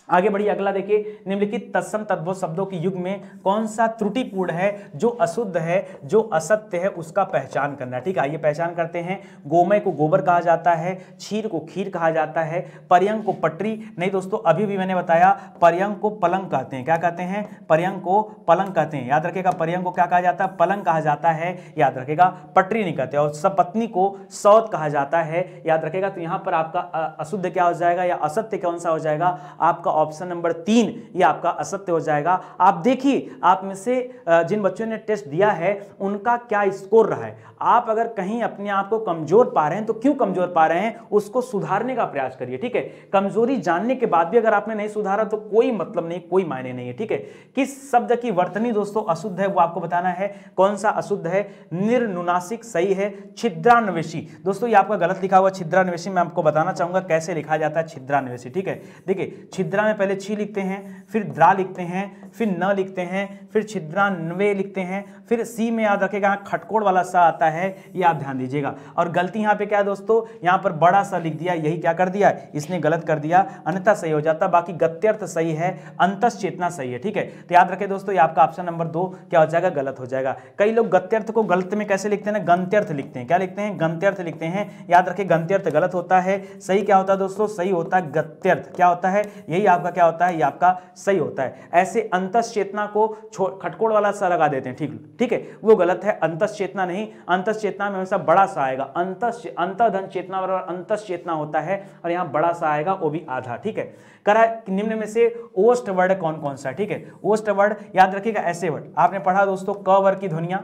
आगे बढ़िए, अगला देखिए। निम्नलिखित तत्सम तद्भव शब्दों के युग में कौन सा त्रुटिपूर्ण है, जो अशुद्ध है, जो असत्य है, उसका पहचान करना है, ठीक है। आइए पहचान करते हैं। गोमय को गोबर कहा जाता है, क्षीर को खीर कहा जाता है, पर्यंक को पटरी नहीं दोस्तों, अभी भी मैंने बताया पर्यंक को पलंग कहते हैं, क्या कहते हैं, पर्यंक को पलंग कहते हैं, याद रखिएगा। पर्यंक को क्या कहा जाता है, पलंग कहा जाता है, याद रखिएगा। पटरी नहीं कहते। और सपत्नी को सौत कहा जाता है, याद रखिएगा। तो यहाँ पर आपका अशुद्ध क्या हो जाएगा या असत्य कौन सा हो जाएगा, आपका ऑप्शन नंबर 3 ये आपका असत्य हो जाएगा। आप देखिए आप में से जिन बच्चों ने टेस्ट दिया है उनका क्या स्कोर रहा है। आप अगर कहीं अपने आप को कमजोर पा रहे हैं तो क्यों कमजोर पा रहे हैं, उसको सुधारने का प्रयास करिए, ठीक है। कमजोरी जानने के बाद भी अगर आपने नहीं सुधारा तो कोई मतलब नहीं, कोई मायने नहीं है, ठीक है। किस शब्द की वर्तनी दोस्तों अशुद्ध है वो आपको बताना है। कौन सा अशुद्ध है, निर्नुनासिक सही है, छिद्रान्वेषी दोस्तों ये आपका गलत लिखा हुआ छिद्रान्वेषी। मैं आपको बताना चाहूंगा कैसे लिखा जाता है छिद्रान्वेषी, ठीक है। देखिए छिद्रा में पहले छी लिखते हैं, फिर द्रा लिखते हैं, फिर न लिखते हैं, फिर छिद्रान्वे लिखते हैं, फिर सी में याद रखेगा खटकोड़ वाला सा आता है, ये आप ध्यान दीजिएगा। और गलती यहाँ पे क्या है दोस्तों, यहाँ पर बड़ा सा लिख दिया, यही क्या कर दिया, इसने गलत कर दिया, अन्यथा सही हो जाता। बाकी गत्यर्थ सही है, अंतस चेतना सही है, ठीक है। तो याद रखें दोस्तों ये आपका ऑप्शन नंबर 2 क्या हो जाएगा, गलत हो जाएगा। कई लोग गत्यर्थ को गलत में कैसे लिखते हैं ना, गंत्यर्थ लिखते हैं, क्या लिखते हैं, गंत्यर्थ लिखते हैं। याद रखें गंत्यर्थ गलत होता है, सही क्या होता है दोस्तों, सही होता है गत्यर्थ, क्या होता है, यही आपका क्या होता है, ये आपका सही होता है। ऐसे अंतस चेतना को खटकोड़ वाला सा लगा देते हैं, ठीक है, वो गलत है। अंतस चेतना नहीं, अंतस चेतना में हमेशा बड़ा सा आएगा, अंतधन चेतना बराबर अंतस चेतना होता है, और यहाँ बड़ा सा आएगा वो भी आधा, ठीक है। करा निम्न में से ओष्ठ वर्ड कौन कौन सा, ठीक है। ओष्ठ वर्ड याद रखिएगा ऐसे वर्ड आपने पढ़ा दोस्तों, क वर्ग की ध्वनियां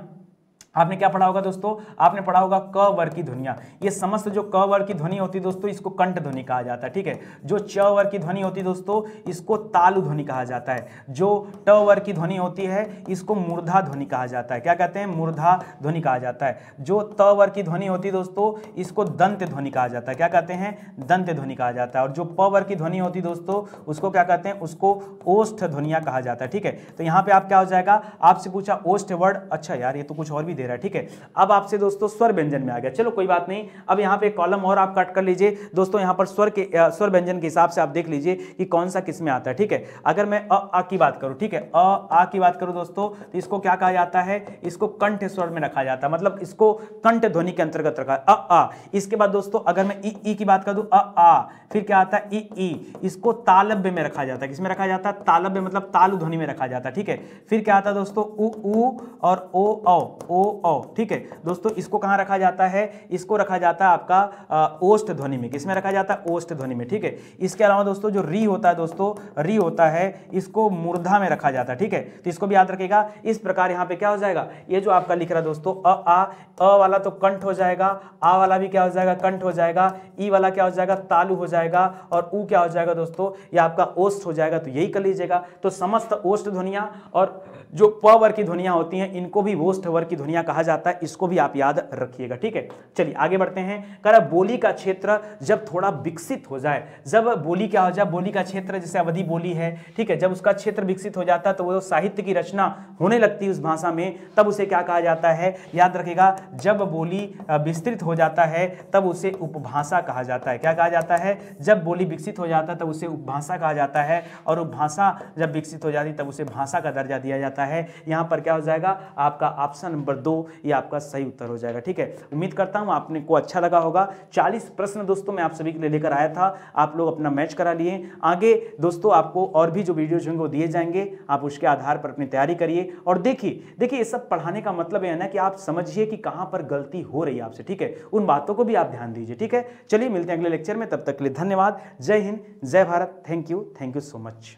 आपने क्या पढ़ा होगा दोस्तों, आपने पढ़ा होगा क वर्ग की ध्वनियां। ये समस्त जो क वर्ग की ध्वनि होती है दोस्तों इसको कंठ ध्वनि कहा जाता है, ठीक है। जो च वर्ग की ध्वनि होती है दोस्तों इसको तालु ध्वनि कहा जाता है। जो ट वर्ग की ध्वनि होती है इसको मूर्धा ध्वनि कहा जाता है, क्या कहते हैं, मूर्धा ध्वनि कहा जाता है। जो त वर्ग की ध्वनि होती है दोस्तों इसको दंत ध्वनि कहा जाता है, क्या कहते हैं, दंत ध्वनि कहा जाता है। और जो प वर्ग की ध्वनि होती है दोस्तों उसको क्या कहते हैं, उसको ओष्ठ ध्वनिया कहा जाता है, ठीक है। तो यहाँ पे आप क्या हो जाएगा, आपसे पूछा ओष्ठ वर्ड, अच्छा यार ये तो कुछ और भी दे दे रहा है, ठीक है। अब आपसे दोस्तों स्वर व्यंजन में आ गया, चलो कोई बात नहीं। अब यहाँ पे कॉलम और आप कट कर लीजिए दोस्तों, यहाँ पर स्वर व्यंजन के हिसाब से आप देख लीजिए कि कौन सा किस में आता है, ठीक है। अगर मैं आ की बात करूं, ठीक है, आ की बात करूं दोस्तों, तो इसको क्या कहा जाता है, इसको कंठ स्वर में रखा जाता है, मतलब इसको कंठ ध्वनि के अंतर्गत रखा आ। इसके बाद दोस्तों अगर मैं ई की बात कर दूं, आ, फिर क्या आता है ई, इसको तालव्य में रखा जाता है, किसमें रखा जाता है, तालव्य मतलब तालु ध्वनि में रखा जाता है, ठीक है। फिर क्या आता है दोस्तों उ और ओ, ठीक है दोस्तों। इसको कहां रखा जाता है, इसको रखा जाता है आपका ओष्ठ ध्वनि में, किसमें रखा जाता है, ओष्ठ ध्वनि में, ठीक है। इसके अलावा दोस्तों जो री होता है दोस्तों, री होता है, इसको मूर्धा में रखा जाता है, ठीक है। तो इसको भी याद रखिएगा। इस प्रकार यहां पे क्या हो जाएगा, ये जो आपका लिख रहा है दोस्तों अ वाला तो कंठ हो जाएगा, आ वाला भी क्या हो जाएगा, कंठ हो जाएगा, ई वाला क्या हो जाएगा, तालु हो जाएगा, और ऊ क्या हो जाएगा दोस्तों, ये आपका ओष्ठ हो जाएगा। तो यही कर लीजिएगा। तो समस्त ओष्ठ ध्वनियां और जो प वर्ग की ध्वनियां होती हैं इनको भी ओष्ठ वर्ग की ध्वनियां कहा जाता है, इसको भी आप याद रखिएगा, ठीक है। चलिए आगे बढ़ते हैं। कह रहा बोली का क्षेत्र जब थोड़ा विकसित हो जाए, जब बोली क्या हो जाए, बोली का क्षेत्र जैसे अवधि बोली है, ठीक है, जब उसका क्षेत्र विकसित हो जाता है तो वो साहित्य की रचना होने लगती है उस भाषा में, तब उसे क्या कहा जाता है, याद रखिएगा। जब बोली विस्तृत हो जाता है तब उसे उपभाषा कहा जाता है। क्या कहा जाता है, जब बोली विकसित हो जाता है तब उसे उपभाषा कहा जाता है, और उपभाषा जब विकसित हो जाती तब उसे भाषा का दर्जा दिया जाता है। यहां पर क्या हो जाएगा, आपका ऑप्शन नंबर 2 ये आपका सही उत्तर हो जाएगा, ठीक है। उम्मीद करता हूं आपने को अच्छा लगा होगा। 40 प्रश्न दोस्तों मैं आप सभी के लिए लेकर आया था, आप लोग अपना मैच करा लिए। आगे दोस्तों आपको और भी जो वीडियोज होंगे वो दिए जाएंगे, आप उसके आधार पर अपनी तैयारी करिए। और देखिए ये सब पढ़ाने का मतलब है ना कि आप समझिए कि कहां पर गलती हो रही है आपसे, ठीक है, उन बातों को भी आप ध्यान दीजिए, ठीक है। चलिए मिलते हैं अगले लेक्चर में, तब तक के लिए धन्यवाद। जय हिंद, जय Bharat, thank you so much.